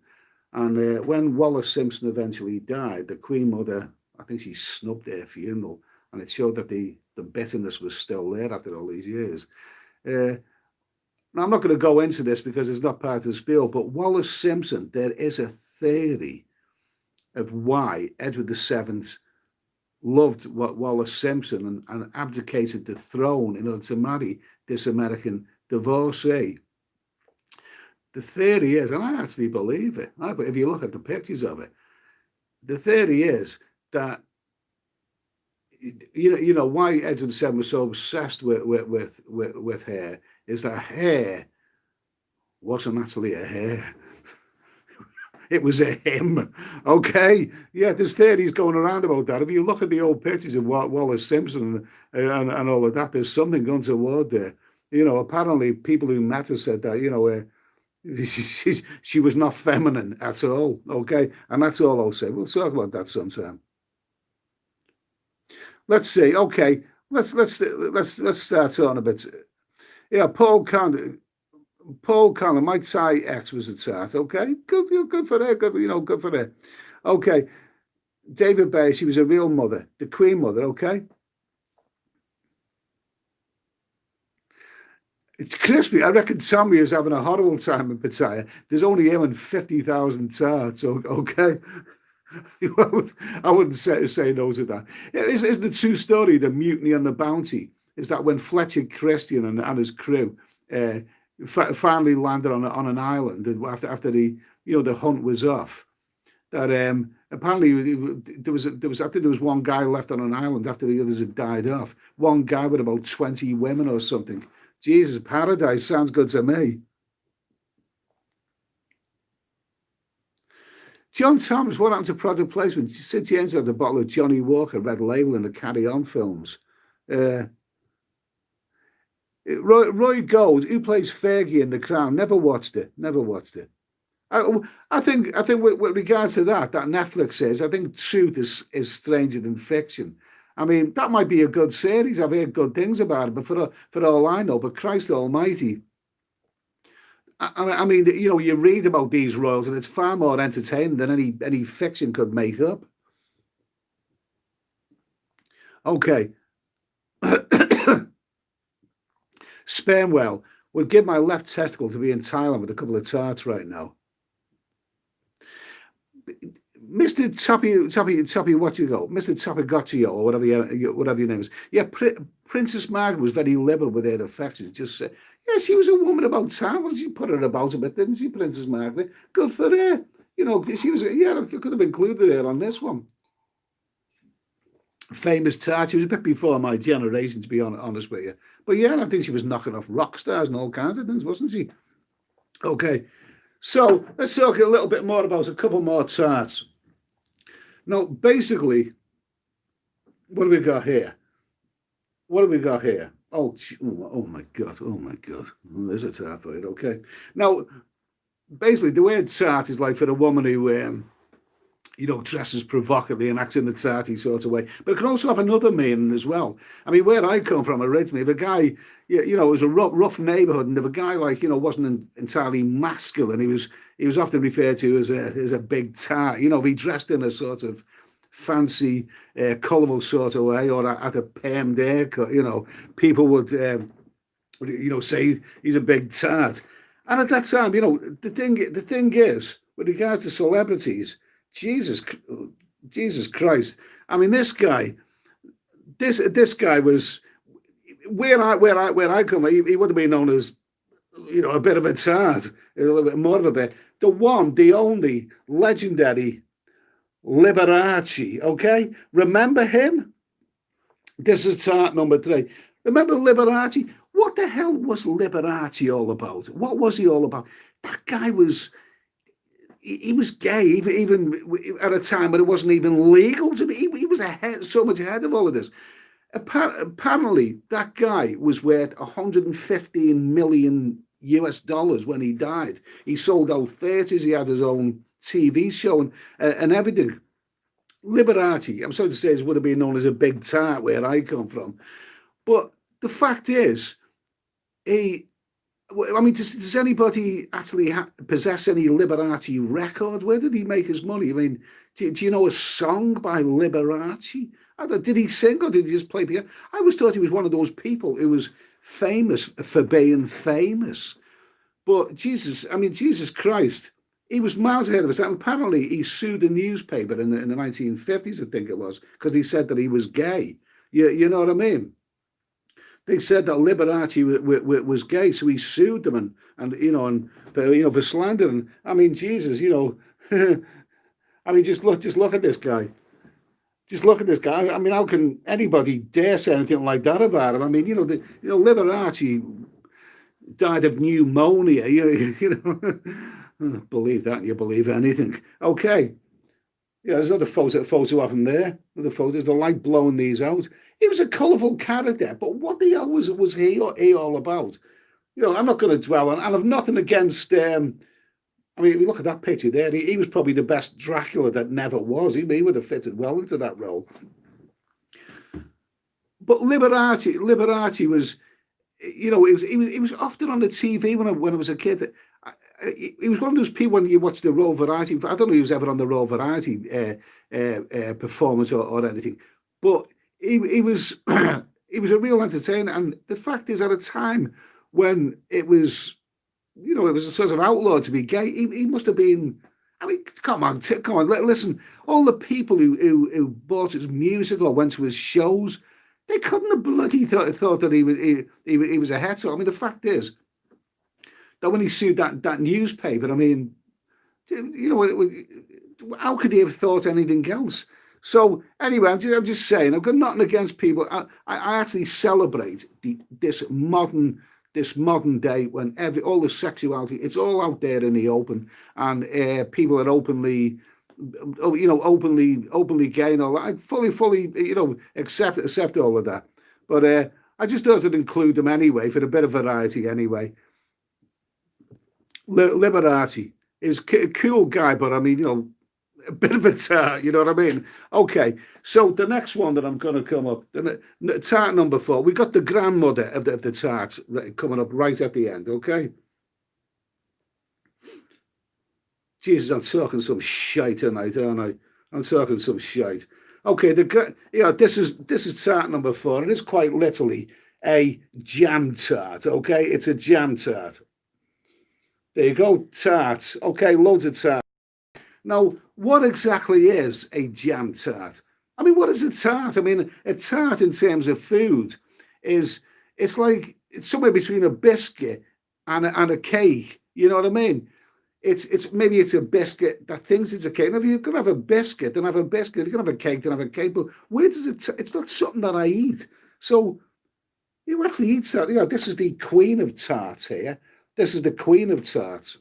[SPEAKER 1] And when Wallace Simpson eventually died, the Queen Mother, I think she snubbed their funeral, and it showed that the bitterness was still there after all these years. Now, I'm not going to go into this because it's not part of the spiel, but Wallace Simpson, there is a theory of why Edward VII loved Wallace Simpson and abdicated the throne in order to marry this American divorcee. The theory is, and I actually believe it, but if you look at the pictures of it, the theory is that why Edward VII was so obsessed with hair is that hair wasn't actually a hair. It was a him. Okay. Yeah, there's theories going around about that. If you look at the old pictures of Wallace Simpson and all of that, there's something going toward there. Apparently people who met her said that, she was not feminine at all. Okay. And that's all I'll say. We'll talk about that sometime. Let's see. Okay. Let's start on a bit. Yeah, Paul Condon. Paul Conlon, my Thai ex was a Tart. Okay, good for her. Good, good for her. Okay, David Bay, she was a real mother, the Queen Mother. Okay, it's crispy. I reckon Tommy is having a horrible time in Pattaya. There's only him and 50,000 Tarts. Okay, I wouldn't say no to that. Is the true story, the Mutiny on the Bounty, is that when Fletcher Christian and his crew uh, finally landed on an island, and after the hunt was off, that apparently I think there was one guy left on an island after the others had died off. One guy with about 20 women or something. Jesus, paradise sounds good to me. John Thomas, what happened to product placement? Since he entered the bottle of Johnny Walker Red Label in the Carry On films. Uh, Roy Gold, who plays Fergie in The Crown, never watched it. Never watched it. I think with regards to that Netflix says, I think truth is stranger than fiction. I mean, that might be a good series. I've heard good things about it, but for all I know, but Christ Almighty, I mean, you read about these royals, and it's far more entertaining than any fiction could make up. Okay, Spermwell would give my left testicle to be in Thailand with a couple of tarts right now. Mr. Toppy, what you go? Mr. Topagotio, or whatever your name is. Yeah, Princess Margaret was very liberal with her affections. Just yeah, she was a woman about town. Well, she put her about a bit, didn't she, Princess Margaret? Good for her. She was, yeah, I could have included her on this one. Famous Tart. She was a bit before my generation, to be honest with you. But yeah, I think she was knocking off rock stars and all kinds of things, wasn't she? Okay, so let's talk a little bit more about a couple more tarts. Now, basically, what do we got here? What do we got here? Oh my God. Oh my God. There's a tart for it. Okay. Now, basically, the word tart is like for a woman who, dresses provocatively and acts in the tarty sort of way. But it can also have another meaning as well. I mean, where I come from originally, if a guy, it was a rough neighborhood, and if a guy wasn't entirely masculine, he was often referred to as a big tart. If he dressed in a sort of fancy, colourful sort of way, or at a permed haircut, people would, say he's a big tart. And at that time, the thing is, with regards to celebrities, Jesus Christ! I mean, this guy was where I come. He would have been known as, a bit of a tart, a little bit more of a bit. The one, the only, legendary Liberace. Okay, remember him? This is tart number 3. Remember Liberace? What the hell was Liberace all about? What was he all about? That guy was. He was gay, even at a time when it wasn't even legal to be. He was so much ahead of all of this. Apparently, that guy was worth 115 million US dollars when he died. He sold out theatres. He had his own TV show and everything. Liberace, I'm sorry to say, would have been known as a big tart where I come from. But the fact is, does anybody actually possess any Liberace record? Where did he make his money? I mean, do you know a song by Liberace? Did he sing, or did he just play piano? I always thought he was one of those people who was famous for being famous. But Jesus Christ, he was miles ahead of us. And apparently, he sued a newspaper in the 1950s, I think it was, because he said that he was gay. You know what I mean? They said that Liberace was gay, so he sued them and for slandering. I mean, Jesus, I mean, just look at this guy. Just look at this guy. I mean, how can anybody dare say anything like that about him? I mean, Liberace died of pneumonia. Believe that, you believe anything. Okay. Yeah, there's another photo of him there. Another photo. There's the light blowing these out. He was a colourful character, but what the hell was he all about? I'm not going to dwell on, and I've nothing against. I mean, if you look at that picture there, he was probably the best Dracula that never was. He would have fitted well into that role. But Liberace was you know, he was often on the TV when I was a kid. He was one of those people when you watch the Raw Variety. I don't know if he was ever on the Raw Variety performance or anything, but he was he was a real entertainer. And the fact is, at a time when it was, you know, it was a sort of outlaw to be gay, he must have been. I mean, come on, listen. All the people who bought his music or went to his shows, they couldn't have bloody thought that he was a hetero. I mean, the fact is that when he sued that newspaper, I mean, you know, how could he have thought anything else? So anyway, I'm just saying, I've got nothing against people. I actually celebrate this modern day when all the sexuality, it's all out there in the open, and people are openly, you know, openly gay and all that. I fully, you know, accept all of that. But I just thought I'd include them anyway for a bit of variety anyway. Liberati. He was a cool guy, but I mean, you know, a bit of a tart, you know what I mean? Okay, so the next one that I'm going to come up, tart number 4, we got the grandmother of the tarts coming up right at the end, okay? Jesus, I'm talking some shite tonight, aren't I? I'm talking some shite. Okay, this is tart number 4, and it's quite literally a jam tart, okay? It's a jam tart. There you go, tart. Okay, loads of tart. Now, what exactly is a jam tart? I mean, what is a tart? I mean, a tart in terms of food it's like it's somewhere between a biscuit and a cake. You know what I mean? It's maybe it's a biscuit that thinks it's a cake. Now, if you're gonna have a biscuit, then have a biscuit. If you're gonna have a cake, then have a cake. But where does it? It's not something that I eat. So you actually eat tart. You know, this is the queen of tarts here. This is the queen of tarts.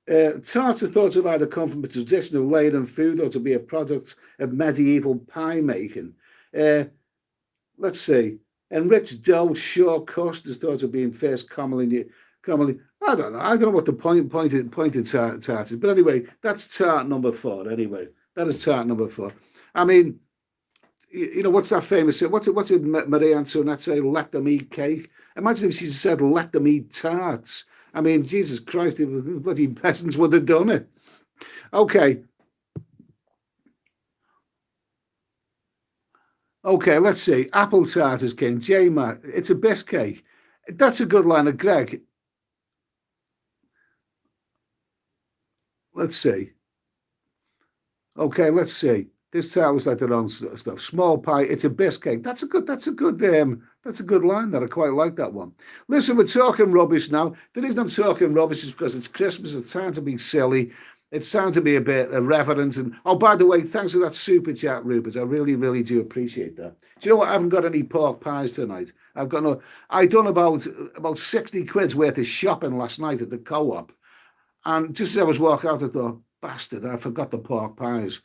[SPEAKER 1] Tarts are thought to either come from a traditional laden food or to be a product of medieval pie making. Let's see. Enriched dough, short crust is thought to be in first commonly. I don't know. I don't know what the pointed tart is, but anyway, that's tart number 4. Anyway, that is tart number 4. I mean, you know what's that famous? What's it Marie Antoinette say? Let them eat cake. Imagine if she said, "Let them eat tarts." I mean, Jesus Christ, bloody peasants would have done it. Okay. Okay, let's see. Apple tart is king. J-Mac, it's a best cake. That's a good line of Greg. Let's see. Okay, let's see. This tart looks like the wrong stuff. Small pie. It's a biscuit. That's a good line. That I quite like that one. Listen, we're talking rubbish now. The reason I'm talking rubbish is because it's Christmas. It's time to be silly. It's time to be a bit irreverent. And oh, by the way, thanks for that super chat, Rupert. I really, really do appreciate that. Do you know what? I haven't got any pork pies tonight. I've got no. I done about 60 quid's worth of shopping last night at the co-op, and just as I was walking out, I thought, bastard, I forgot the pork pies.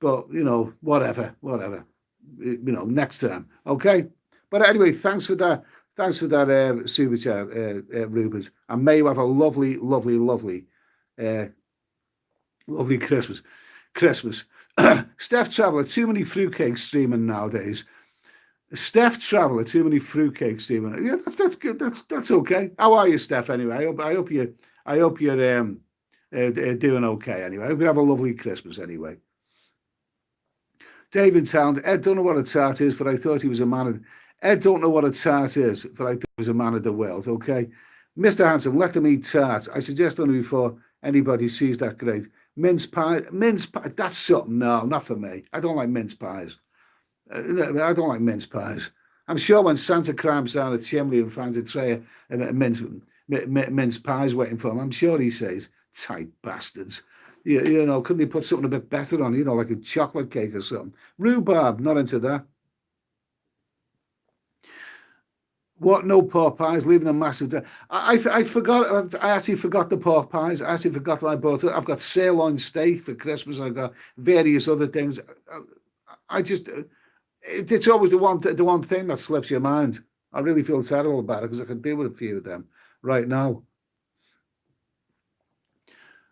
[SPEAKER 1] But, you know, whatever. You know, next time. Okay? But anyway, thanks for that. Thanks for that super chat, Rupert. And may you have a lovely, lovely, lovely, lovely Christmas. Steph Traveller, too many fruitcakes streaming nowadays. Steph Traveller, too many fruitcakes streaming. Yeah, that's good. That's okay. How are you, Steph? Anyway, I hope you're doing okay. Anyway, I hope you have a lovely Christmas. Anyway. David Town, Ed don't know what a tart is, but I thought he was a man of... Ed don't know what a tart is, but I thought he was a man of the world, okay? Mr. Hanson, let them eat tarts. I suggest only before anybody sees that great. Mince pie, that's something. No, not for me. I don't like mince pies. I don't like mince pies. I'm sure when Santa climbs down a chimney and finds a tray of mince pies waiting for him, I'm sure he says, tight bastards. You know, couldn't he put something a bit better on, you know, like a chocolate cake or something? Rhubarb, not into that. What? No pork pies, leaving a massive... I forgot, I actually forgot the pork pies. I actually forgot what I bought. I've got sirloin steak for Christmas. I've got various other things. I just... It's always the one thing that slips your mind. I really feel terrible about it because I could deal with a few of them right now.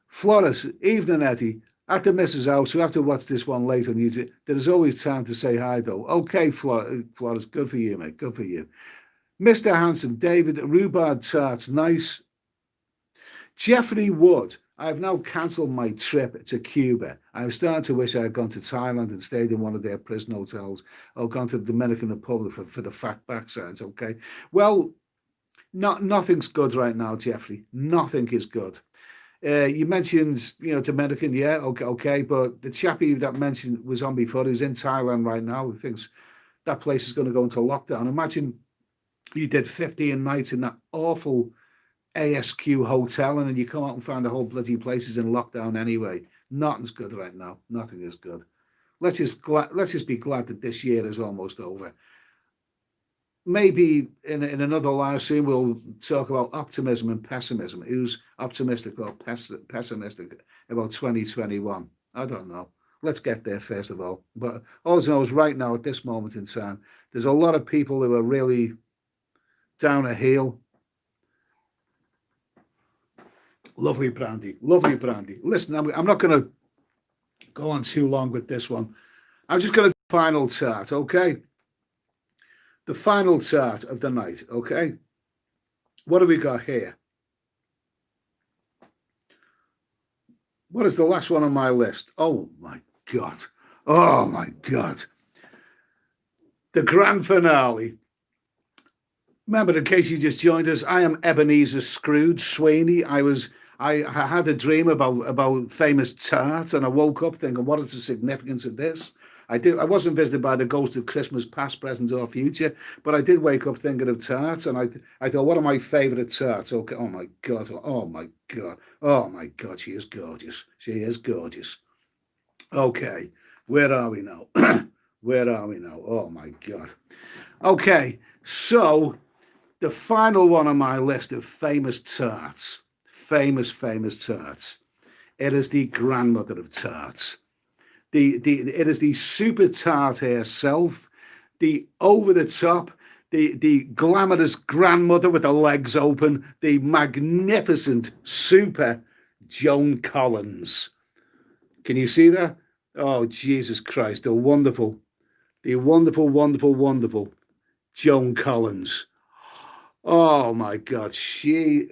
[SPEAKER 1] Flores, evening, Eddie. At the missus' house, we have to watch this one later on YouTube. There is always time to say hi, though. Okay, Flores, good for you, mate. Good for you. Mr. Hanson, David, rhubarb tarts, nice. Jeffrey Wood, I've now cancelled my trip to Cuba. I'm starting to wish I had gone to Thailand and stayed in one of their prison hotels or gone to the Dominican Republic for the fat backsides, okay? Well, nothing's good right now, Jeffrey. Nothing is good. You mentioned, Dominican, yeah, okay, but the chappie that mentioned was on before, who's in Thailand right now, who thinks that place is going to go into lockdown. Imagine you did 15 nights in that awful ASQ hotel, and then you come out and find the whole bloody place is in lockdown anyway. Nothing's good right now. Nothing is good. Let's just be glad that this year is almost over. Maybe in another live stream we'll talk about optimism and pessimism. Who's optimistic or pessimistic about 2021? I don't know. Let's get there first of all. But all I know is right now at this moment in time, there's a lot of people who are really down a heel. Lovely brandy, lovely brandy. Listen, I'm not going to go on too long with this one. I'm just going to do the final tart, okay? The final tart of the night, okay? What have we got here? What is the last one on my list? Oh, my God. Oh, my God. The grand finale. Remember, in case you just joined us, I am Ebenezer Scrooge Sweeney. I had a dream about famous tarts, and I woke up thinking, what is the significance of this? I wasn't visited by the ghost of Christmas past, present, or future, but I did wake up thinking of tarts, and I thought, what are my favourite tarts? Okay, oh my God, oh my God, oh my God, she is gorgeous. She is gorgeous. Okay, where are we now? Where are we now? Oh my God. Okay, so the final one on my list of famous tarts, famous tarts. It is the grandmother of tarts. It is the super tart herself, the over the top, the glamorous grandmother with the legs open, the magnificent super Joan Collins. Can you see that? Oh, Jesus Christ, the wonderful, wonderful Joan Collins. Oh my God, she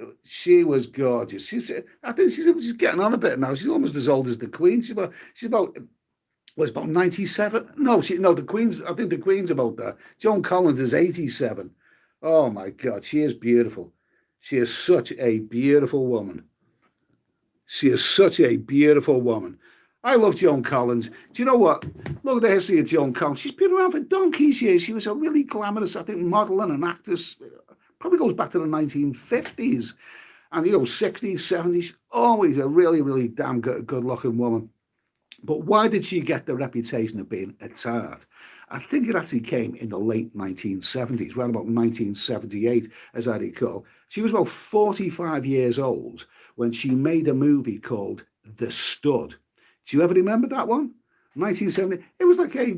[SPEAKER 1] was gorgeous. I think she's getting on a bit now. She's almost as old as the Queen. She's about was about 97. No, the Queen's. I think the Queen's about that. Joan Collins is 87. Oh my God, she is beautiful. She is such a beautiful woman. She is such a beautiful woman. I love Joan Collins. Do you know what? Look at the history of Joan Collins. She's been around for donkey's years. She was a really glamorous, I think, model and an actress. Probably goes back to the 1950s and, 60s, 70s. Always a really, really damn good looking woman. But why did she get the reputation of being a tart? I think it actually came in the late 1970s, around about 1978, as I recall. She was about 45 years old when she made a movie called The Stud. Do you ever remember that one? 1970. It was like a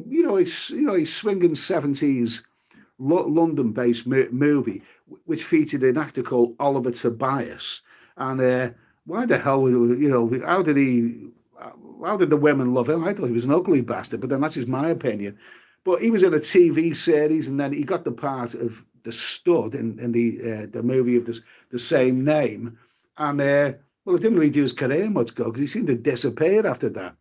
[SPEAKER 1] swinging 70s London-based movie, which featured an actor called Oliver Tobias. And why the hell, how did the women love him? I thought he was an ugly bastard, but then that's just my opinion. But he was in a TV series, and then he got the part of the stud in the movie of the same name. And it didn't really do his career much good because he seemed to disappear after that.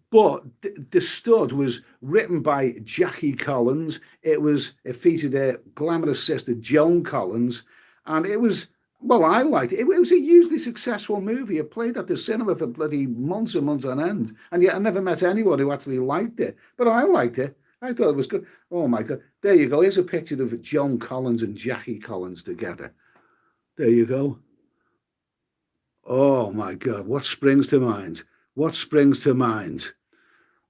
[SPEAKER 1] But the stud was written by Jackie Collins. It featured a glamorous sister, Joan Collins, and it was. Well, I liked it. It was a hugely successful movie. It played at the cinema for bloody months and months on end. And yet I never met anyone who actually liked it. But I liked it. I thought it was good. Oh, my God. There you go. Here's a picture of Joan Collins and Jackie Collins together. There you go. Oh, my God. What springs to mind? What springs to mind?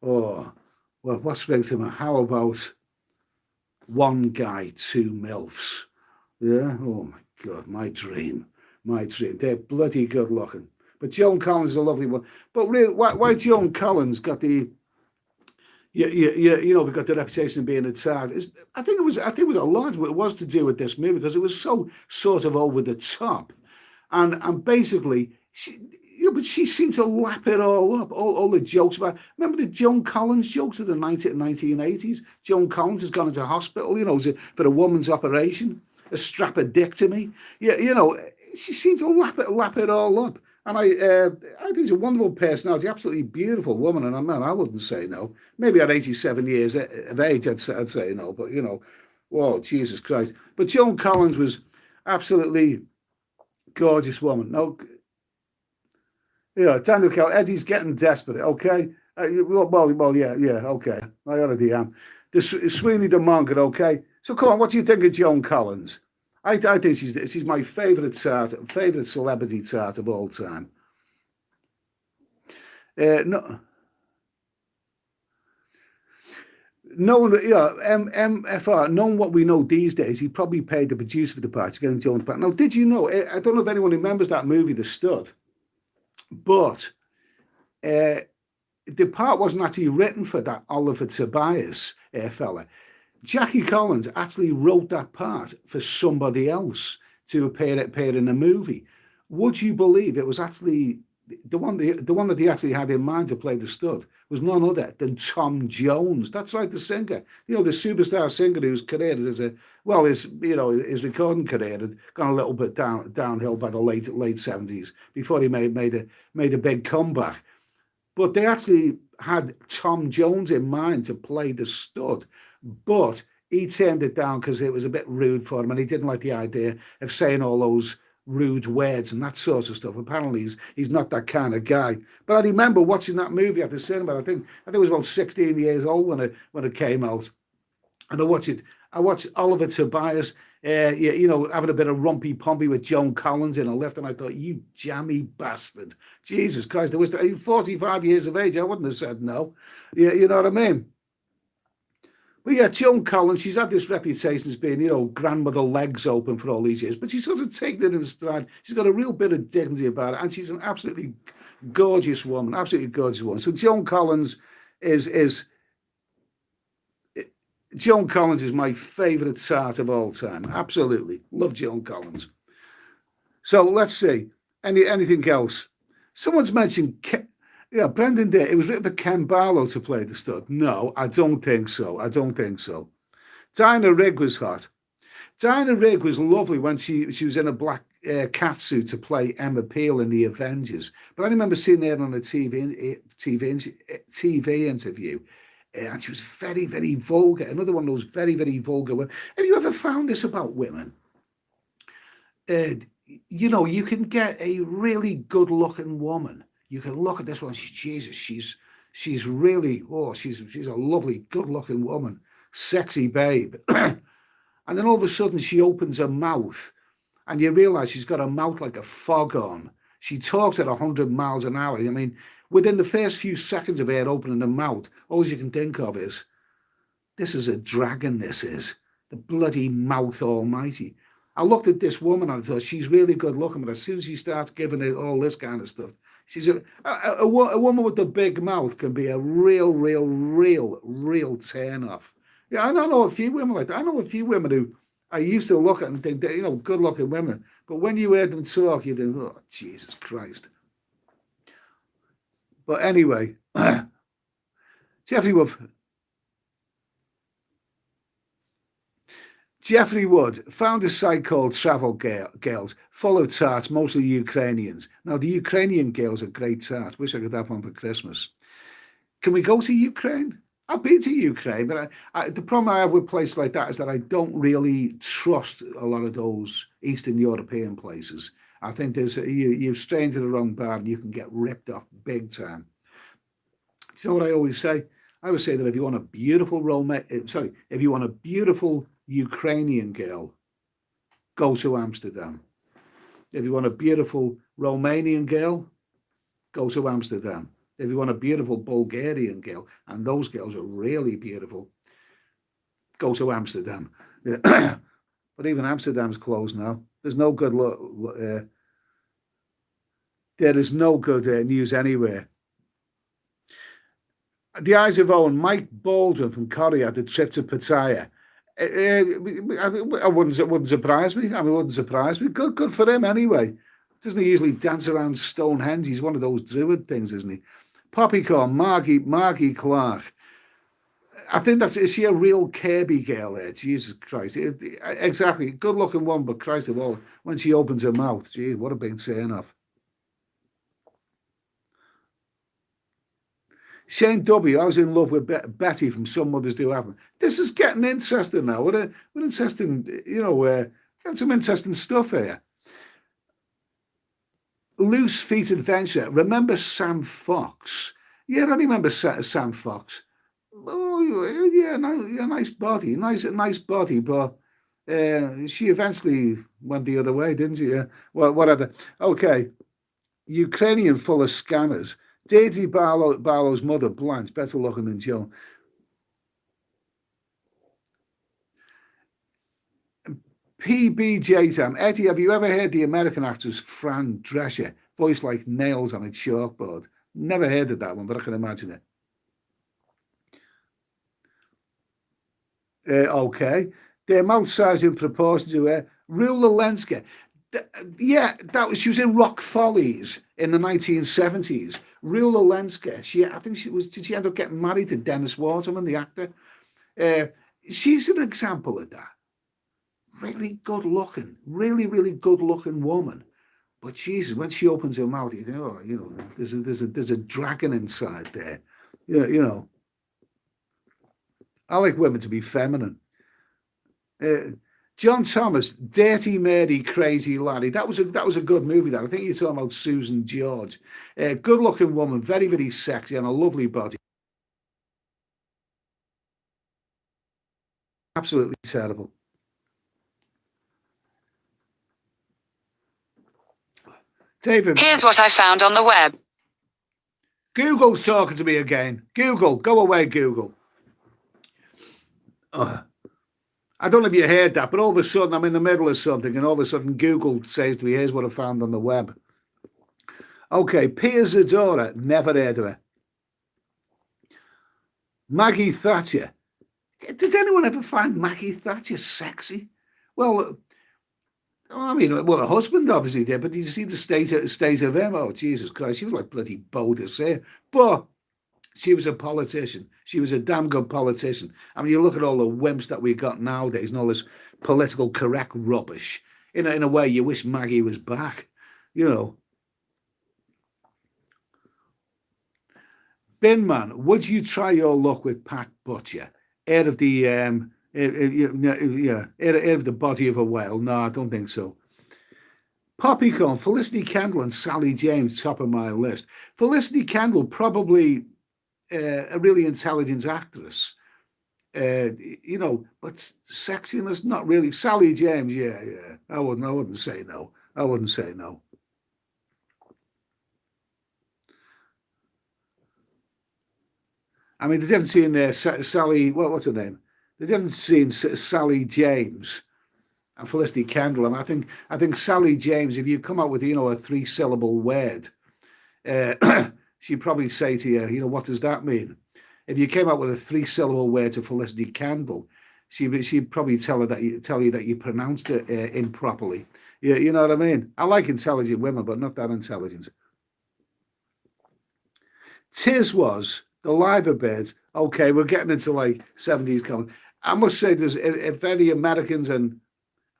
[SPEAKER 1] Oh, well, what springs to mind? How about one guy, two MILFs? Yeah? Oh, my God, my dream. They're bloody good looking. But Joan Collins is a lovely one. But really, why Joan Collins got the, we got the reputation of being a tart. I think a lot of it was to do with this movie because it was so sort of over the top, and basically but she seemed to lap it all up. All the jokes about. Remember the Joan Collins jokes of the 1980s? Joan Collins has gone into hospital, for a woman's operation, a strapedectomy. Yeah, she seemed to lap it all up. And I think she's a wonderful personality, absolutely beautiful woman. And I wouldn't say no. Maybe at 87 years of age, I'd say no. But whoa, Jesus Christ! But Joan Collins was absolutely gorgeous woman. No. Daniel Kelly, Eddie's getting desperate. Okay, yeah, okay. I already am. Sweeney the Monger. Okay, so come on. What do you think of Joan Collins? I think she's my favourite celebrity tart of all time. MFR, knowing what we know these days, he probably paid the producer for the part to get him Joan back. Now, did you know? I don't know if anyone remembers that movie, The Stud. But the part wasn't actually written for that Oliver Tobias fella. Jackie Collins actually wrote that part for somebody else to appear in a movie. Would you believe it was actually the one that he actually had in mind to play the stud was none other than Tom Jones. That's right, the singer. The superstar singer whose career his recording career had gone a little bit downhill by the late 70s before he made a big comeback. But they actually had Tom Jones in mind to play the stud, but he turned it down because it was a bit rude for him, and he didn't like the idea of saying all those rude words and that sort of stuff. Apparently, he's not that kind of guy. But I remember watching that movie at the cinema. I think I was about 16 years old when it came out, and I watched Oliver Tobias, having a bit of rumpy pumpy with Joan Collins in a lift, and I thought, you jammy bastard, Jesus Christ! I was 45 years of age. I wouldn't have said no. Yeah, you know what I mean. But yeah, Joan Collins, she's had this reputation as being, grandmother legs open for all these years, but she's sort of taken it in stride. She's got a real bit of dignity about it, and she's an absolutely gorgeous woman, So Joan Collins is my favourite tart of all time. Absolutely. Love Joan Collins. So let's see. Anything else? Someone's mentioned... Yeah, Brendan Day. It was written for Ken Barlow to play the stud. No, I don't think so. Dinah Rigg was hot. Dinah Rigg was lovely when she was in a black catsuit to play Emma Peel in The Avengers. But I remember seeing her on a TV interview, and she was very, very vulgar. Another one of those very, very vulgar women. Have you ever found this about women? You can get a really good-looking woman. You can look at this one. She's really, she's a lovely, good-looking woman, sexy babe. And then all of a sudden she opens her mouth, and you realise she's got a mouth like a foghorn. She talks at 100 miles an hour. I mean, within the first few seconds of her opening her mouth, all you can think of is, this is a dragon. This is the bloody mouth almighty. I looked at this woman and I thought she's really good looking, but as soon as she starts giving it all this kind of stuff. She's a woman with a big mouth can be a real turn off. Yeah, I know a few women like that. I know a few women who I used to look at and think, good looking women. But when you hear them talk, you think, oh, Jesus Christ. But anyway, Jeffrey Wood found a site called Travel Girls, full of tarts, mostly Ukrainians. Now, the Ukrainian girls are great tarts. Wish I could have one for Christmas. Can we go to Ukraine? I've been to Ukraine, but the problem I have with places like that is that I don't really trust a lot of those Eastern European places. I think you've strayed to the wrong bar and you can get ripped off big time. You know what I always say? I always say that if you want a beautiful Ukrainian girl, go to Amsterdam. If you want a beautiful Romanian girl, go to Amsterdam. If you want a beautiful Bulgarian girl, and those girls are really beautiful, go to Amsterdam. But even Amsterdam's closed now. There's no good there is no good news anywhere. The Eyes of Owen, Mike Baldwin from Corrie had the trip to Pattaya. It wouldn't surprise me. It wouldn't surprise me. Good for him anyway. Doesn't he usually dance around Stonehenge? He's one of those druid things, isn't he? Poppycorn, Margie Clark. I think is she a real Kirby girl there? Jesus Christ. Exactly. Good looking one, but Christ of all, when she opens her mouth, geez, what a big turn off. Shane W. I was in love with Betty from Some Mothers Do Happen. This is getting interesting now. We're interesting, getting some interesting stuff here. Loose Feet Adventure. Remember Sam Fox? Yeah, I remember Sam Fox. Oh, yeah, nice body, nice body, but she eventually went the other way, didn't she? Yeah, well, whatever. Okay, Ukrainian full of scammers. Deirdre Barlow's mother, Blanche, better looking than Joan. PBJ Tam. Eddie, have you ever heard the American actress Fran Drescher, voiced like nails on a chalkboard? Never heard of that one, but I can imagine it. Okay. Their mouth size in proportion to her. Rula Lenska. Yeah, she was in Rock Follies in the 1970s. Rula Lenska. Did she end up getting married to Dennis Waterman, the actor? She's an example of that. Really good looking, really good looking woman. But Jesus, when she opens her mouth, you think, there's a dragon inside there. I like women to be feminine. John Thomas, Dirty Mary, Crazy Laddie. That was a good movie. That I think you're talking about Susan George. Good looking woman, very sexy and a lovely body. Absolutely terrible. David.
[SPEAKER 2] Here's what I found on the web.
[SPEAKER 1] Google's talking to me again. Google, go away, Google. I don't know if you heard that, but all of a sudden I'm in the middle of something, and all of a sudden Google says to me, here's what I found on the web. Okay, Pia Zadora, never heard of her. Maggie Thatcher. Did anyone ever find Maggie Thatcher sexy? Well, I mean, her husband obviously did, but did you see the state of him? Oh, Jesus Christ, she was like bloody bold to say. But she was a politician. She was a damn good politician. I mean, you look at all the wimps that we got nowadays and all this political correct rubbish. In a way, you wish Maggie was back, Binman, would you try your luck with Pat Butcher? Heir of the heir of the body of a whale. No, I don't think so. Poppycorn, Felicity Kendall and Sally James, top of my list. Felicity Kendall, probably a really intelligent actress, but sexiness, not really. Sally James, yeah. I wouldn't say no. I wouldn't say no. I mean, the difference between Sally, what's her name? The difference between Sally James and Felicity Kendall, and I think Sally James, if you come up with a 3-syllable word, she'd probably say to you, what does that mean? If you came up with a 3-syllable word to Felicity Kendall, she'd probably tell you that you pronounced it improperly. You know what I mean? I like intelligent women, but not that intelligent. Tiz was the liver birds. Okay, we're getting into like 70s comedy. I must say, if any Americans and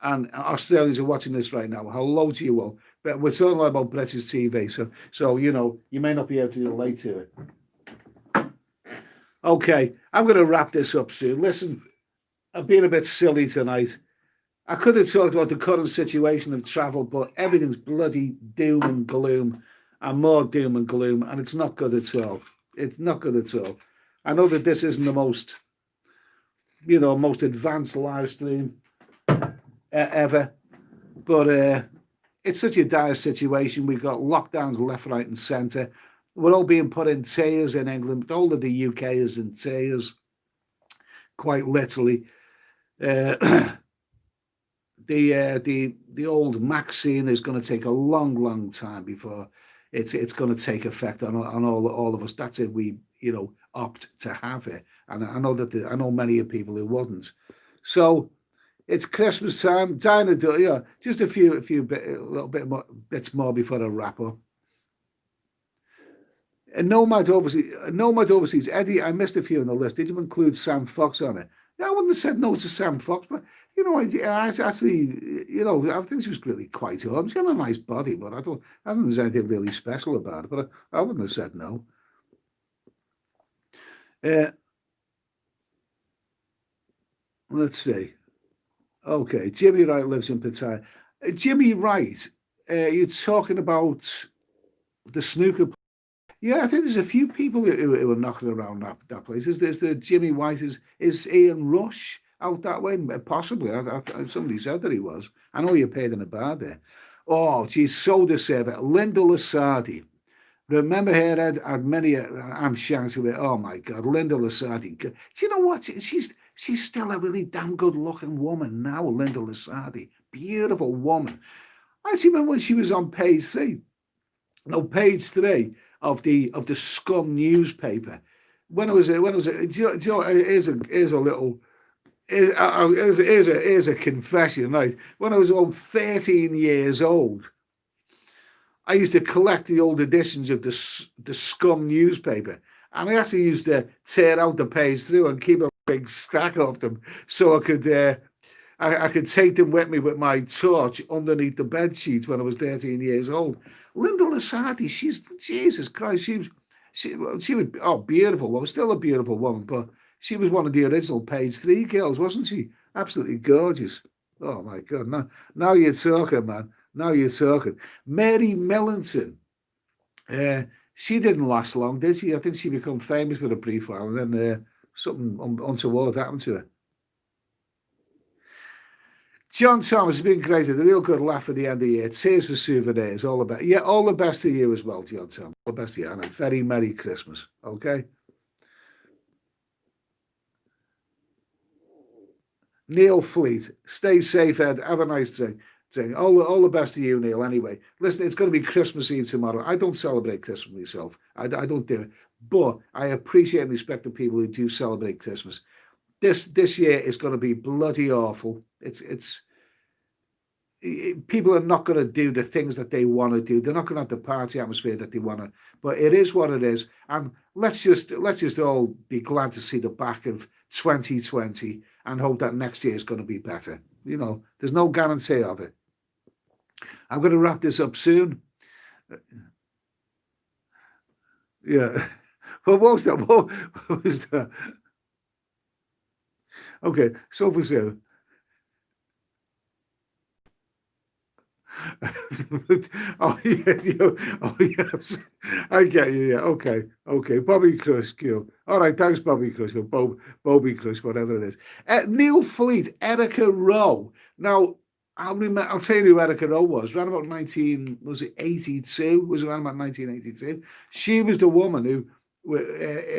[SPEAKER 1] Australians are watching this right now, hello to you all. But we're talking about British TV, so you may not be able to relate to it. Okay, I'm going to wrap this up soon. Listen, I've been a bit silly tonight. I could have talked about the current situation of travel, but everything's bloody doom and gloom, and more doom and gloom, and it's not good at all. It's not good at all. I know that this isn't the most advanced live stream ever, but it's such a dire situation. We've got lockdowns left, right, and centre. We're all being put in tiers in England, but all of the UK is in tiers, quite literally. The old vaccine is going to take a long time before it's going to take effect on all of us. That's if we opt to have it, and I know many of people who wouldn't. So It's Christmas time. Dinah, yeah, just a little bit more, bits more before I wrap up. And Nomad Overseas. Eddie, I missed a few on the list. Did you include Sam Fox on it? Yeah, I wouldn't have said no to Sam Fox, but I actually, I think she was really quite old. She had a nice body, but I don't think there's anything really special about it. But I wouldn't have said no. Let's see. Okay, Jimmy Wright lives in Pattaya. Jimmy Wright, you're talking about the snooker. Yeah, I think there's a few people who are knocking around that place. There's the Jimmy White. Is Ian Rush out that way? Possibly. Somebody said that he was. I know you paid in a bar there. Oh, geez, so deserving. Linda Lasardi. Remember her, Ed? Had many. I'm shouting it. Oh my God, Linda Lasardi. Do you know what? She's still a really damn good looking woman now, Linda Lasardi. Beautiful woman. I see when she was on page 3. No, page 3 of the Scum newspaper. When I was do you know, here's a little. Here's a confession. Right, when I was about 13 years old, I used to collect the old editions of the Scum newspaper, and I actually used to tear out the page through and keep a big stack of them, so I could take them with me with my torch underneath the bed sheet when I was 13 years old. Linda Lasardi, she's Jesus Christ, she was beautiful. Well, still a beautiful woman, but she was one of the original page 3 girls, wasn't she? Absolutely gorgeous. Oh my God! Now you're talking, man. Now you're talking. Mary Millington. She didn't last long, did she? I think she became famous for a brief while, and then something untoward happened to her. John Thomas has been great. A real good laugh at the end of the year. Cheers for souvenirs. All the best. Yeah, all the best to you as well, John Thomas. All the best to you, and a very Merry Christmas. Okay. Neil Fleet, stay safe, Ed. Have a nice day. All the best to you, Neil. Anyway, listen, it's going to be Christmas Eve tomorrow. I don't celebrate Christmas myself. I don't do it, but I appreciate and respect the people who do celebrate Christmas. This year is going to be bloody awful. People are not going to do the things that they want to do. They're not going to have the party atmosphere that they want to. But it is what it is, and let's just all be glad to see the back of 2020 and hope that next year is going to be better. There's no guarantee of it. I'm going to wrap this up soon. Yeah. Well, what was that? What was that? Okay, so for sale. Oh yeah, oh yes, I get you. Yeah, okay. Bobby Crush, cool. All right, thanks, Bobby Crush, or Bobby Crush, whatever it is. Neil Fleet, Erica Rowe. Now, I'll tell you who Erica Rowe was. Around about 82? Was around about 1982. She was the woman who,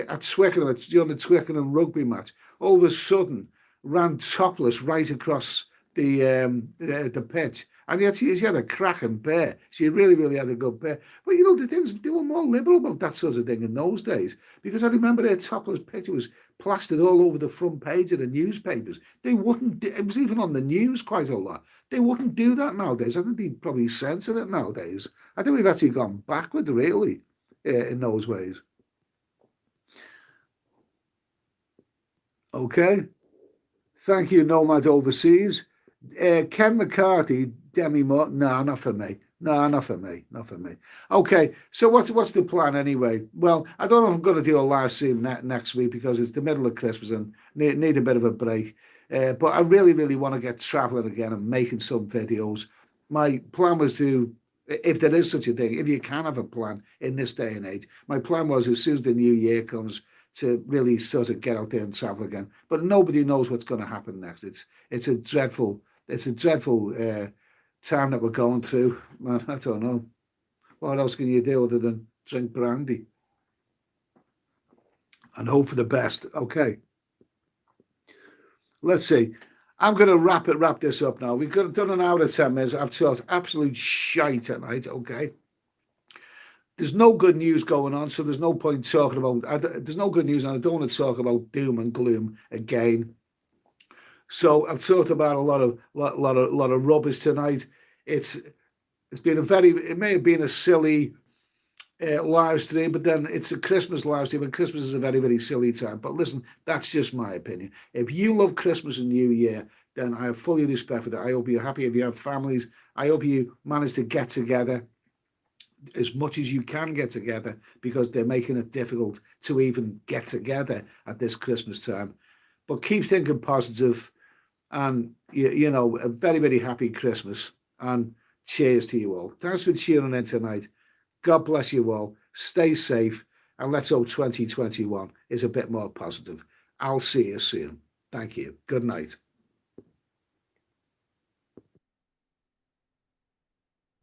[SPEAKER 1] at Twickenham, during the Twickenham rugby match, all of a sudden ran topless right across the pitch. And yet she had a cracking bear. She really, really had a good bear. But the things, they were more liberal about that sort of thing in those days. Because I remember her topless picture was plastered all over the front page of the newspapers. They wouldn't, it was even on the news quite a lot. They wouldn't do that nowadays. I think they'd probably censor it nowadays. I think we've actually gone backward, really, in those ways. Okay. Thank you, Nomad Overseas. Ken McCarthy, Demi Moore. No, not for me. No, not for me. Not for me. Okay, so what's the plan anyway? Well, I don't know if I'm going to do a live stream next week because it's the middle of Christmas and need a bit of a break. But I really, really want to get traveling again and making some videos. My plan was to, if there is such a thing, if you can have a plan in this day and age, my plan was as soon as the new year comes to really sort of get out there and travel again. But nobody knows what's going to happen next. It's a dreadful time that we're going through. Man, I don't know. What else can you do other than drink brandy and hope for the best? Okay. Let's see. I'm going to wrap this up now. We've done an hour and 10 minutes. I've talked absolute shite tonight. Okay. There's no good news going on, so there's no point talking about. There's no good news, and I don't want to talk about doom and gloom again. So I've talked about a lot of rubbish tonight. It's been it may have been a silly live stream, but then it's a Christmas live stream, and Christmas is a very silly time. But listen, that's just my opinion. If you love Christmas and New Year, then I have fully respect for that. I hope you're happy if you have families. I hope you manage to get together as much as you can get together, because they're making it difficult to even get together at this Christmas time. But keep thinking positive, and you know, a very happy Christmas, and cheers to you all. Thanks for tuning in tonight. God bless you all. Stay safe, and let's hope 2021 is a bit more positive. I'll see you soon. Thank you. Good night.